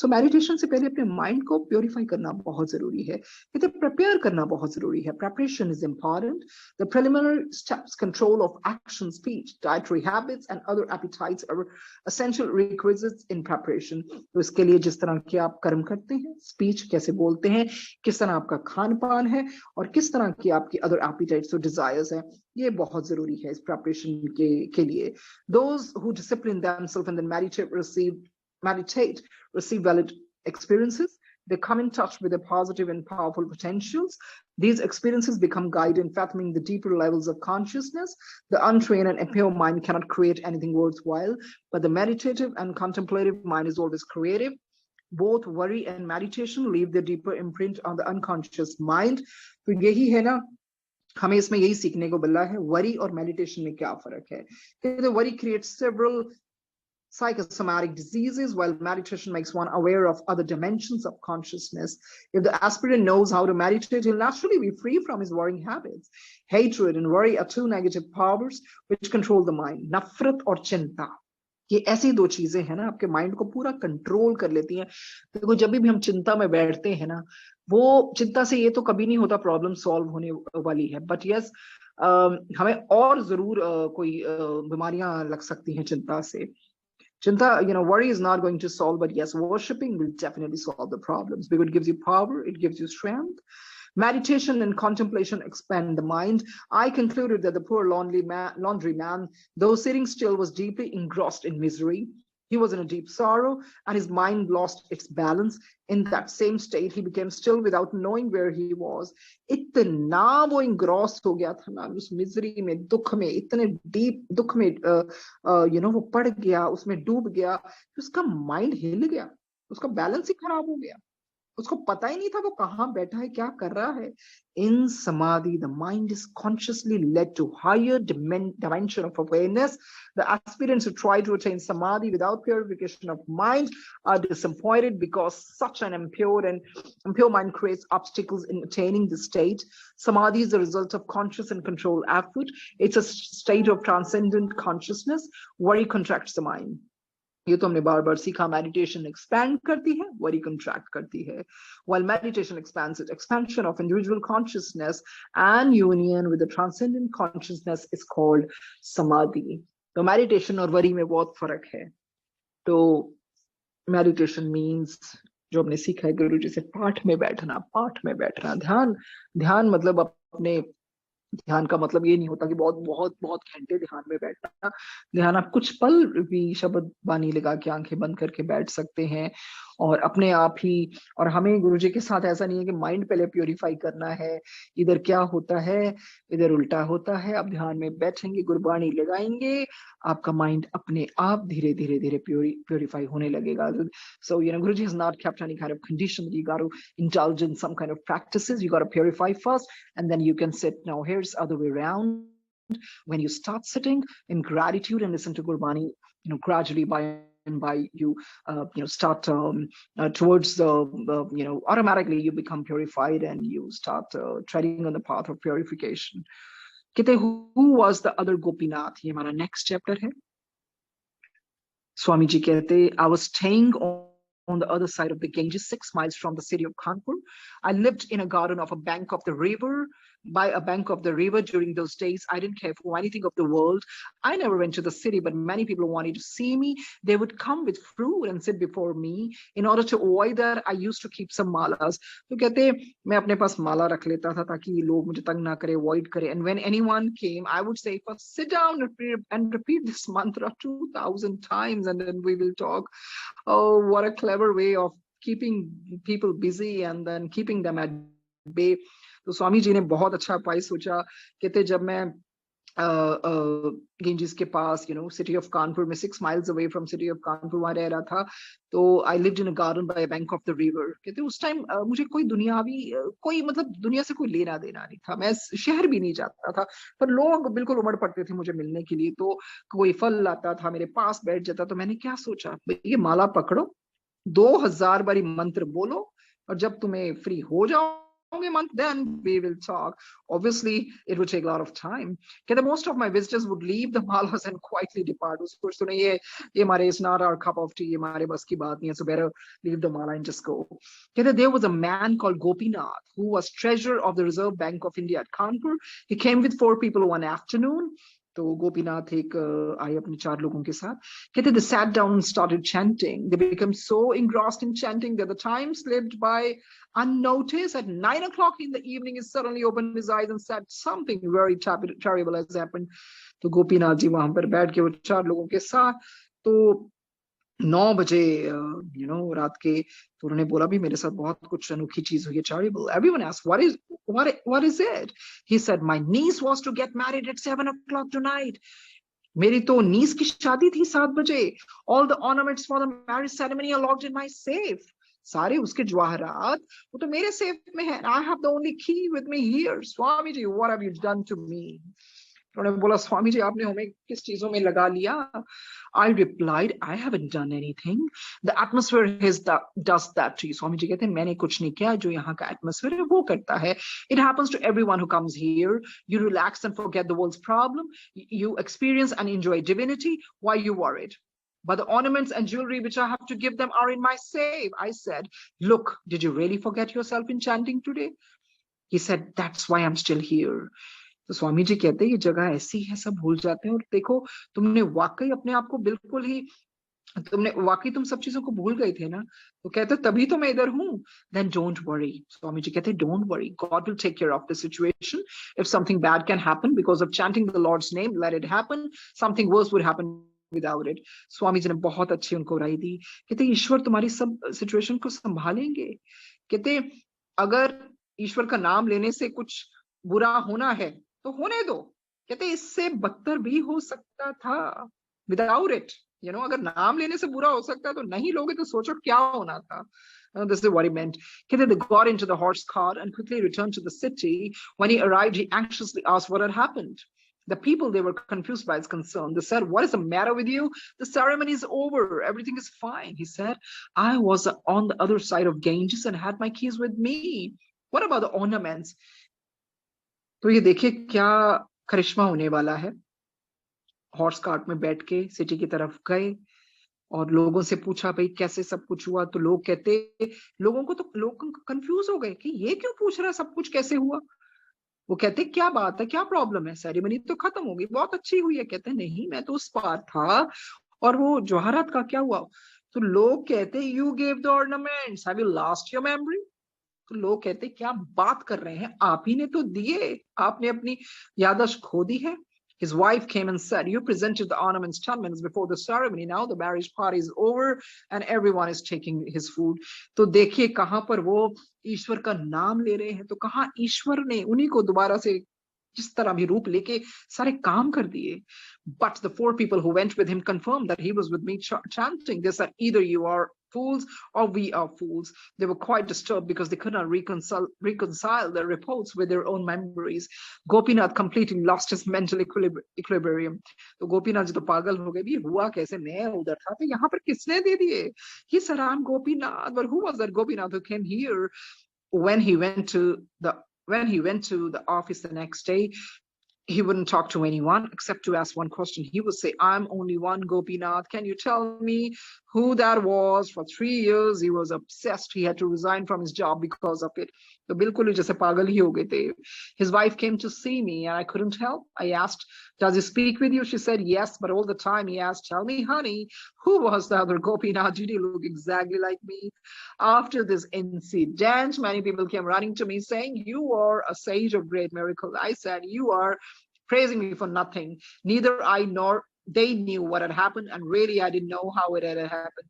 So meditation से पहले अपने mind को purify करना बहुत जरूरी है. कहते prepare करना बहुत जरूरी है. Preparation is important. The preliminary steps, control of action, speech, dietary habits, and other appetites are essential requisites in preparation. तो इसके लिए जिस तरह के आप कर्म करते हैं, speech कैसे बोलते हैं, किस तरह आपका खान पान है, और किस तरह की आपकी other appetites और desires है, ये बहुत जरूरी है इस preparation के लिए. Those who discipline themselves and then meditate receive valid experiences. They come in touch with the positive and powerful potentials. These experiences become guide in fathoming the deeper levels of consciousness. The untrained and impure mind cannot create anything worthwhile, but the meditative and contemplative mind is always creative. Both worry and meditation leave their deeper imprint on the unconscious mind. तो यही है ना, हमें इसमें यही सीखने को मिला है, worry और meditation में क्या फर्क है. The worry creates several psychosomatic diseases, while meditation makes one aware of other dimensions of consciousness. If the aspirant knows how to meditate, he'll naturally be free from his worrying habits. Hatred and worry are two negative powers which control the mind. नफरत और चिंता, ये ऐसी दो चीजें हैं ना, आपके माइंड को पूरा कंट्रोल कर लेती हैं. देखो, जब भी हम चिंता में बैठते हैं ना, वो चिंता से ये तो कभी नहीं होता प्रॉब्लम सॉल्व होने वाली है, बट यस हमें और जरूर कोई बीमारियां लग सकती हैं चिंता से. Chinta, worry is not going to solve, but yes, worshipping will definitely solve the problems because it gives you power, it gives you strength. Meditation and contemplation expand the mind. I concluded that the poor laundry man, though sitting still, was deeply engrossed in misery. He was in a deep sorrow, and his mind lost its balance. In that same state, he became still without knowing where he was. इतना वो engrossed हो गया था ना उस misery में, दुख में, इतने deep दुख में वो पड़ गया, उसमें डूब गया कि उसका mind हिल गया, उसका balance ही खराब हो गया, उसको पता ही नहीं था वो कहाँ बैठा है, क्या कर रहा है. In samadhi, the mind is consciously led to higher dimension of awareness. The aspirants who try to attain samadhi without purification of mind are disappointed because such an impure mind creates obstacles in attaining the state. Samadhi is the result of conscious and controlled effort. It's a state of transcendent consciousness. Worry contracts the mind. ये तो हमने बार बार सीखा. Meditation expand करती है, worry contract करती है. While meditation expands, it expansion of individual consciousness and union with the transcendent consciousness is called samadhi. तो meditation और वरी में बहुत फर्क है. तो मेडिटेशन मीन्स जो हमने सीखा है गुरु जी से, पाठ में बैठना. ध्यान मतलब अपने ध्यान का मतलब ये नहीं होता कि बहुत बहुत बहुत घंटे ध्यान में बैठना. ध्यान आप कुछ पल भी शब्द बानी लगा के आंखें बंद करके बैठ सकते हैं और अपने आप ही. और हमें गुरुजी के साथ ऐसा नहीं है कि माइंड पहले प्योरीफाई करना है, इधर क्या होता है, इधर उल्टा होता है. आप ध्यान में बैठेंगे, गुरबानी लगाएंगे, आपका माइंड अपने आप धीरे धीरे धीरे प्योरीफाई होने लगेगा. So Guruji has not kept any kind of condition that you got to indulge in some kind of practices. You got to purify first and then you can sit. Now here's other way around. When you start sitting in gratitude and listen to Gurbani, gradually by you start towards the automatically you become purified and you start treading on the path of purification. कहते who was the other Gopinath? ये हमारा next chapter है. Swami ji कहते I was staying on the other side of the Ganges, 6 miles from the city of Kanpur. I lived in a garden of a bank of the river. By a bank of the river during those days, I didn't care for anything of the world. I never went to the city, but many people wanted to see me. They would come with fruit and sit before me. In order to avoid that, I used to keep some malas. तो कहते मैं अपने पास माला रख लेता था ताकि लोग मुझे तंग ना करे, avoid करे. And when anyone came, I would say, first sit down and repeat this mantra 2,000 times, and then we will talk. Oh, what a clever way of keeping people busy and then keeping them at bay. तो स्वामी जी ने बहुत अच्छा उपाय सोचा. कहते जब मैं Ganges के पास सिटी ऑफ कानपुर में 6 miles away from city of Kanpur वहां रह रहा था, तो I lived in a garden by a bank of the river. कहते उस टाइम मुझे कोई दुनियावी कोई मतलब दुनिया से कोई लेना देना नहीं था. मैं शहर भी नहीं जाता था, पर लोग बिल्कुल उमड़ पड़ते थे मुझे मिलने के लिए. तो कोई फल लाता था, मेरे पास बैठ जाता. तो मैंने क्या सोचा, ये माला पकड़ो, 2000 बारी मंत्र बोलो, और जब तुम्हें फ्री हो जाओ month, then we will talk. Obviously, it would take a lot of time. Okay, most of my visitors would leave the malas and quietly depart. Ye is not our cup of tea, so better leave the mala and just go. Okay, there was a man called Gopinath who was treasurer of the Reserve Bank of India at Kanpur. He came with 4 people one afternoon. तो गोपीनाथ एक आए अपने 4 लोगों के साथ. कहते they sat down and started chanting. They became so engrossed in chanting that the time slipped by unnoticed. At 9 o'clock in the evening, he suddenly opened his eyes and said something very terrible has happened. तो गोपीनाथ जी वहां पर बैठ के वो 4 लोगों के साथ, तो 9 बजे रात के, तो उन्होंने बोला भी मेरे साथ बहुत कुछ अनोखी चीज हुई है, terrible. Everyone asked, what is it? He said, my niece was to get married at 7 o'clock tonight. मेरी तो नीस की शादी थी 7 बजे. All the ornaments for the marriage ceremony are locked in my safe. सारे उसके जवाहरात वो तो मेरे सेफ में है. I have the only key with me here. Swami ji, what have you done to me? उन्होंने बोला, स्वामी जी आपने हमें किस चीजों में लगा लिया? I replied, I haven't done anything. The atmosphere does that to you. Swami ji कहते हैं मैंने कुछ नहीं किया, जो यहाँ का atmosphere है वो करता है. It happens to everyone who comes here. You relax and forget the world's problem. You experience and enjoy divinity. Why are you worried? but the ornaments and jewelry which I have to give them are in my safe. I said, look, did you really forget yourself in chanting today? He said, that's why I'm still here. तो स्वामी जी कहते हैं ये जगह ऐसी है, सब भूल जाते हैं, और देखो तुमने वाकई अपने आप को बिल्कुल ही, तुमने वाकई तुम सब चीजों को भूल गए थे ना। तो कहते तभी तो मैं इधर हूँ। Then don't worry. Swami ji कहते don't worry, God will take care of the situation. If something bad can happen because of chanting the Lord's name, let it happen. Something worse would happen without it. Swami ji ने बहुत अच्छी उनको राय दी। कहते ईश्वर तुम्हारी सब situation को संभालेंगे। कहते अगर ईश्वर का नाम लेने से कुछ बुरा होना है तो होने दो। कहते इससे बदतर भी हो सकता था without it. You know, अगर नाम लेने से बुरा हो सकता है तो नहीं लोगे तो सोचो क्या होना था। This is what he meant. They got into the horse cart and quickly returned to the city. When he arrived, he anxiously asked what had happened. The people, they were confused by his concern. They said, what is the matter with you? The ceremony is over. Everything is fine. He said, I was on the other side of Ganges and had my keys with me. What about the ornaments? तो ये देखिए क्या करिश्मा होने वाला है। Horse cart में बैठ के सिटी की तरफ गए और लोगों से पूछा भाई कैसे सब कुछ हुआ। तो लोग कहते, लोग कंफ्यूज हो गए कि ये क्यों पूछ रहा है सब कुछ कैसे हुआ। वो कहते क्या बात है, क्या प्रॉब्लम है, सेरेमनी तो खत्म हो गई, बहुत अच्छी हुई है। कहते नहीं मैं तो उस पार था, और वो जवाहरात का क्या हुआ। तो लोग कहते you gave the ornaments, have you lost your memory. तो लोग कहते क्या बात कर रहे हैं, आप ही ने तो दिए, आपने अपनी याददाश्त खो दी है। His wife came and said, you presented the ornaments 10 minutes before the ceremony. Now the marriage party is over and everyone is taking his food. तो देखिए कहां पर वो ईश्वर का नाम ले रहे हैं, तो कहां ईश्वर ने उन्हीं को दोबारा से जिस तरह भी रूप लेके सारे काम कर दिए। But the 4 people who went with him confirmed that he was with me chanting. They said, either you are fools or we are fools. They were quite disturbed because they could not reconcile their reports with their own memories. Gopinath completely lost his mental equilibrium. तो गोपीनाथ जी तो पागल हो गए, भी हुआ कैसे, मैं उधर था तो यहाँ पर किसने दे दिए। He said, I'm Gopinath, but who was that Gopinath who came here? When he went to the office the next day, he wouldn't talk to anyone except to ask one question. He would say, I'm only one Gopinath. Can you tell me who that was? For 3 years, he was obsessed. He had to resign from his job because of it. तो बिल्कुल ही जैसे पागल ही हो गए थे। His wife came to see me and I couldn't help. I asked, does he speak with you? She said, yes, but all the time he asked, tell me, honey, who was the other Gopinath? Did he look exactly like me? After this incident, many people came running to me saying, you are a sage of great miracles. I said, you are praising me for nothing. Neither I nor they knew what had happened, and really I didn't know how it had happened.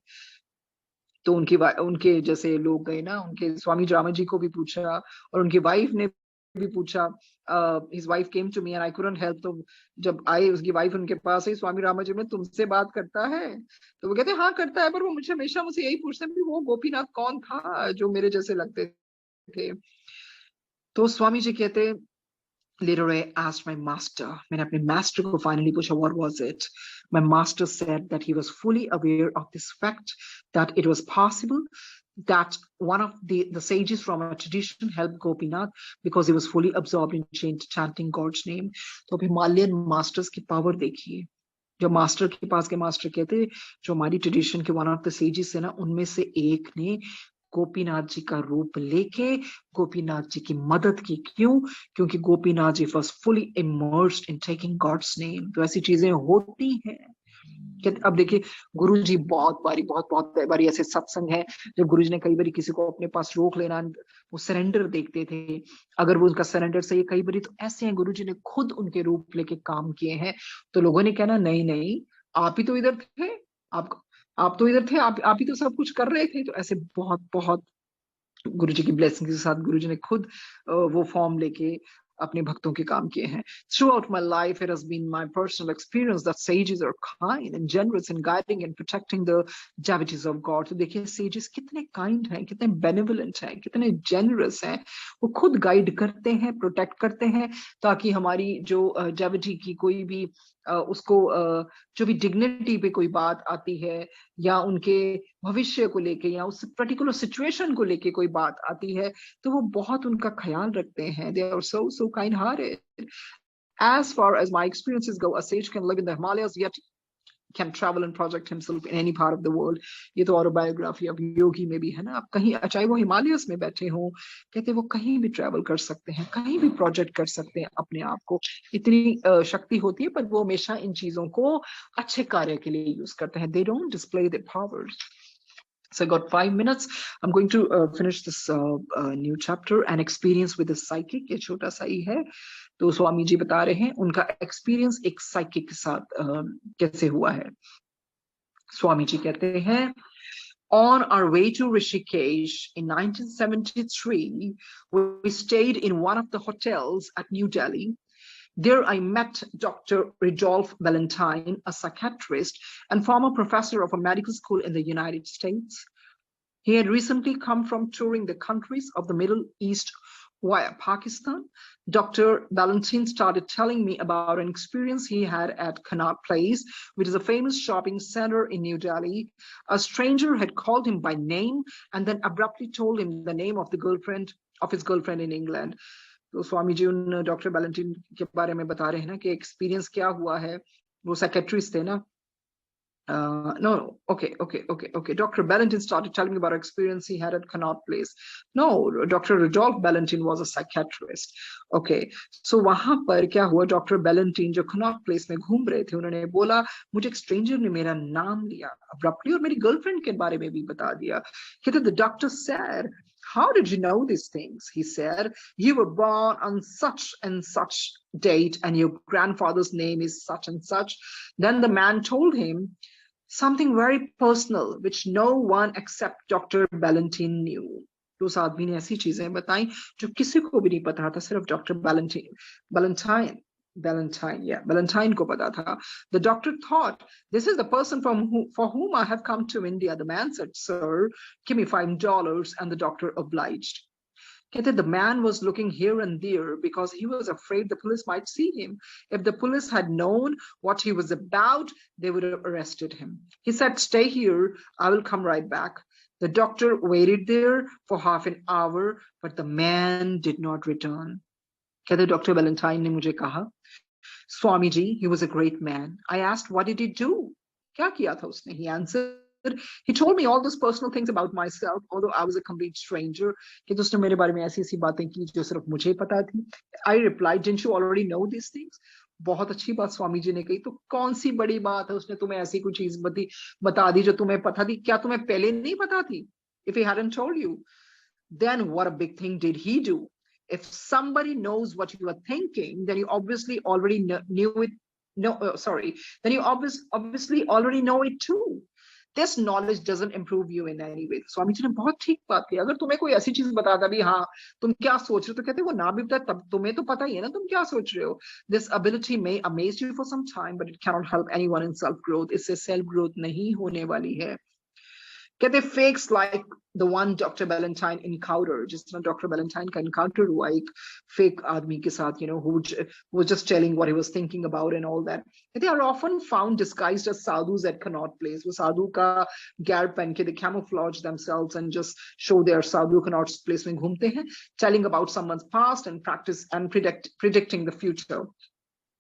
तो उनके जैसे लोग गए ना, उनके स्वामी रामा जी को भी पूछा और उनकी वाइफ ने भी पूछा। his wife came to me and I couldn't help. तो जब आई उसकी वाइफ उनके पास आई, स्वामी रामा जी में तुमसे बात करता है? तो वो कहते हाँ करता है, पर वो मुझे हमेशा मुझसे यही पूछते हैं वो गोपीनाथ कौन था जो मेरे जैसे लगते थे। तो स्वामी जी कहते later I asked my master, मैंने अपने master को finally पूछा what was it? My master said that he was fully aware of this fact, that it was possible that one of the sages from a tradition helped Gopinath because he was fully absorbed in chanting God's name. तो Himalayan masters की power देखिए। जो master के पास के master कहते जो हमारी tradition के वन ऑफ द सेजेस है ना, उनमें से एक ने गोपीनाथ जी का रूप लेके गोपीनाथ जी की मदद की। क्यों? क्योंकि Gopinath ji was fully immersed in taking God's name. तो ऐसी चीजें होती हैं। अब देखिए गुरु जी बहुत बारी ऐसे सत्संग है जब गुरु जी ने कई बारी किसी को अपने पास रोक लेना, वो सरेंडर देखते थे। अगर वो उनका सरेंडर सही है, कई बारी तो ऐसे हैं गुरु जी ने खुद उनके रूप लेके काम किए हैं। तो लोगों ने कहना नहीं आप ही तो इधर थे, आप तो इधर थे, आप ही तो सब कुछ कर रहे थे। तो ऐसे बहुत गुरु जी की ब्लेसिंग के साथ गुरु जी ने खुद वो फॉर्म लेके अपने भक्तों के काम किए हैं। Throughout my life, it has been my personal experience that sages are kind and generous in guiding and protecting the devotees of God. तो देखिए sages कितने kind हैं, कितने benevolent हैं, कितने generous हैं। वो खुद गाइड करते हैं, प्रोटेक्ट करते हैं, ताकि हमारी जो devotee की कोई भी उसको जो भी डिग्निटी पे कोई बात आती है या उनके भविष्य को लेके या उस पर्टिकुलर सिचुएशन को लेके कोई बात आती है, तो वो बहुत उनका ख्याल रखते हैं। They are so kind-hearted. As far as my experiences go, a sage can live in the Himalayas, yet can travel and project himself in any part of the world. ये तो autobiography of योगी में भी है ना. आप कहीं, चाहे वो हिमालयस में बैठे हों, कहते वो कहीं भी travel कर सकते हैं, कहीं भी project कर सकते हैं अपने आप को. इतनी शक्ति होती है, पर वो हमेशा इन चीजों को अच्छे कार्य के लिए यूज करते हैं. They don't display their powers. So I got 5 minutes. I'm going to finish this new chapter, an experience with a psychic. ये छोटा सा ही है. तो स्वामी जी बता रहे हैं उनका एक्सपीरियंस एक साइकिक के साथ कैसे हुआ है. स्वामी जी कहते हैं, on our way to Rishikesh in 1973, we stayed in one of the hotels at New Delhi. There I met Dr. Rodolphe Valentine, a psychiatrist and former professor of a medical school in the United States. He had recently come from touring the countries of the Middle East via Pakistan. Dr. Valentine started telling me about an experience he had at Connaught Place, which is a famous shopping center in New Delhi. A stranger had called him by name and then abruptly told him the name of his girlfriend in England. तो स्वामी जी उन doctor Valentine के बारे में बता रहे हैं ना कि एक्सपीरियंस क्या हुआ है. वो साइकेट्रिस्ट थे ना. No, okay. Dr. Valentine started telling me about an experience he had at Connaught Place. No, Dr. Rodolphe Valentine was a psychiatrist. Okay, so वहां पर क्या हुआ, डॉक्टर Valentine जो Connaught Place में घूम रहे थे, उन्होंने बोला मुझे एक स्ट्रेंजर ने मेरा नाम लिया abruptly और मेरी गर्लफ्रेंड के बारे में भी बता दिया. कहते the doctor said, how did you know these things? He said, you were born on such and such date and your grandfather's name is such and such. Then the man told him something very personal which no one except Dr. Valentine knew. तो उस आदमी ने ऐसी चीजें बताई जो किसी को भी नहीं पता था, सिर्फ डॉक्टर Valentine को पता था. The doctor thought, this is the person for whom I have come to India. The man said, sir, give me $5, and the doctor obliged. कहते the man was looking here and there because he was afraid the police might see him. If the police had known what he was about, they would have arrested him. He said, stay here, I will come right back. The doctor waited there for half an hour, but the man did not return. कहते doctor Valentine ने मुझे कहा, Swami ji, he was a great man. I asked, what did he do? क्या किया था उसने? He answered, he told me all those personal things about myself, although I was a complete stranger. कि उसने मेरे बारे में ऐसी बातें की जो सिर्फ मुझे पता थी. I replied, didn't you already know these things? बहुत अच्छी बात स्वामी जी ने कही. तो कौन सी बड़ी बात है, उसने तुम्हें ऐसी कुछ चीज बता दी जो तुम्हें पता थी. क्या तुम्हें पहले नहीं पता थी? If he hadn't told you, then what a big thing did he do? If somebody knows what you are thinking, then you obviously already knew it. Then you obviously already know it too. This knowledge doesn't improve you in any way. Swami ji ने बहुत ठीक बात की. अगर तुम्हें कोई ऐसी चीज बताता भी, हाँ तुम क्या सोच रहे हो, तो कहते वो ना भी बता, तब तुम्हें तो पता ही है ना तुम क्या सोच रहे हो. This ability may amaze you for some time, but it cannot help anyone in self growth. इससे self growth नहीं होने वाली है. कहते fakes like the one Dr. Valentine encountered, जिस तरह Dr. Valentine का encounter हुआ एक fake आदमी के साथ, who was just telling what he was thinking about and all that. They are often found disguised as sadhus at Connaught Place. वो साधु का गैर पहन के, they camouflage themselves and just show their sadhu Connaught Place में घूमते हैं, telling about someone's past and predicting the future.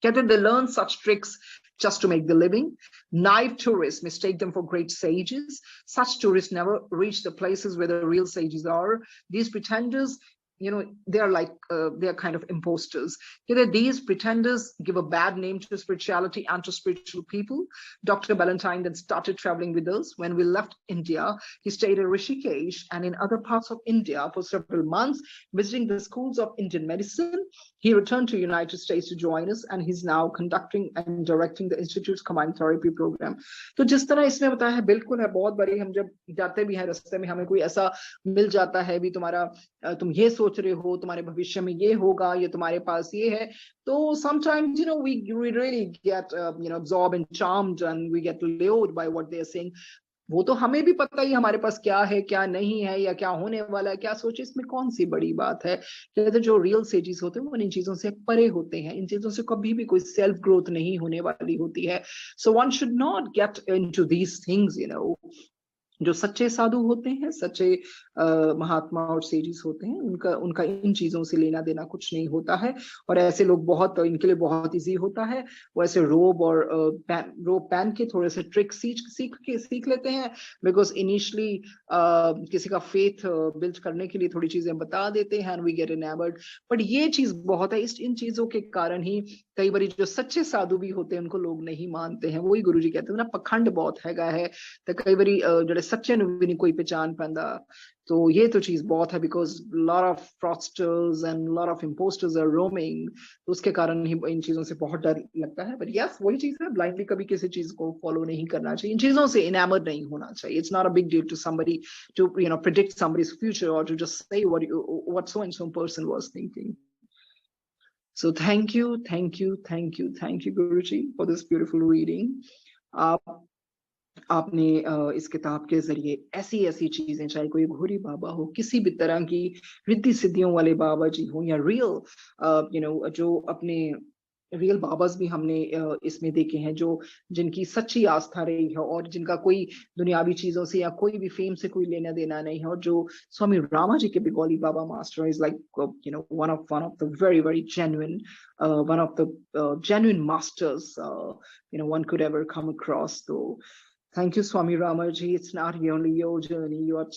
कहते they learn such tricks just to make the living. Naive tourists mistake them for great sages. Such tourists never reach the places where the real sages are. These pretenders, they are kind of imposters. These pretenders give a bad name to spirituality and to spiritual people. Dr. Valentine then started traveling with us. When we left India, he stayed at Rishikesh and in other parts of India for several months, visiting the schools of Indian medicine. He returned to the United States to join us, and he's now conducting and directing the Institute's Combined Therapy program. तो जिस तरह इसने बताया है, बिल्कुल है. बहुत बारी हम जब जाते भी हैं रास्ते में, हमें कोई ऐसा मिल जाता है भी, तुम ये सोच रहे हो, तुम्हारे भविष्य में ये होगा, ये तुम्हारे पास ये है. तो sometimes we really get absorbed and charmed, and we get lured by what they are saying. वो तो हमें भी पता ही हमारे पास क्या है, क्या नहीं है, या क्या होने वाला है, क्या सोचे, इसमें कौन सी बड़ी बात है. कहते जो रियल सेजेस होते हैं वो इन चीजों से परे होते हैं. इन चीजों से कभी भी कोई सेल्फ ग्रोथ नहीं होने वाली होती है. So one should not get into these things, जो सच्चे साधु होते हैं, सच्चे महात्मा और सेजिस होते हैं, उनका इन चीजों से लेना देना कुछ नहीं होता है। और ऐसे लोग बहुत, इनके लिए बहुत इजी होता है, वो ऐसे रोब पहन के थोड़े से ट्रिक सीख लेते हैं, बिकॉज इनिशियली किसी का फेथ बिल्ड करने के लिए थोड़ी चीजें बता देते हैं, एंड वी गेट एनेबर्ड। बट ये चीज बहुत है, इन चीजों के कारण ही कई बार जो सच्चे साधु भी होते हैं उनको लोग नहीं मानते हैं। वही गुरुजी कहते हैं ना, पखंड बहुत हैगा है, तो कई बार जो सच्चे ਨੂੰ भी नहीं कोई पहचान पाता। तो ये तो चीज बहुत है, because lot of fraudsters and lot of impostors are roaming, तो उसके कारण ही इन चीजों से बहुत डर लगता है। बट यस, वही चीज है, ब्लाइंडली कभी किसी चीज को फॉलो नहीं करना चाहिए, इन चीजों से इनामर नहीं होना चाहिए। It's not a big deal to somebody to predict somebody's future or to just say what so and so person was thinking. So thank you Guruji for this beautiful reading. आपने इस किताब के जरिए ऐसी ऐसी चीजें, चाहे कोई घोरी बाबा हो, किसी भी तरह की रिद्धि सिद्धियों वाले बाबा जी हो, या रियल जो अपने रियल बाबाज भी हमने इसमें देखे हैं, जो जिनकी सच्ची आस्था रही है और जिनका कोई दुनियावी चीजों से या कोई भी फेम से कोई लेना देना नहीं है। और जो स्वामी रामा जी के Bengali Baba master is like one of the very very genuine, one of the genuine masters one could ever come across. So thank you, Swami Ramaji. It's not only your journey. You are,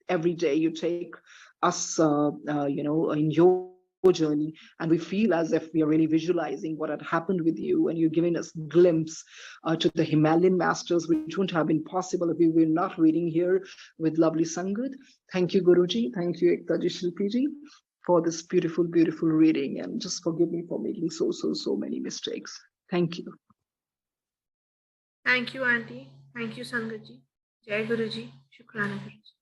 every day you take us, in your journey, and we feel as if we are really visualizing what had happened with you, and you're giving us glimpse to the Himalayan masters, which wouldn't have been possible if we were not reading here with lovely Sangat. Thank you, Guruji. Thank you, Ektaji Shilpiji, for this beautiful, beautiful reading, and just forgive me for making so many mistakes. Thank you. Thank you, Auntie. Thank you, Sangat ji. Jai Guruji. Shukrana Guruji.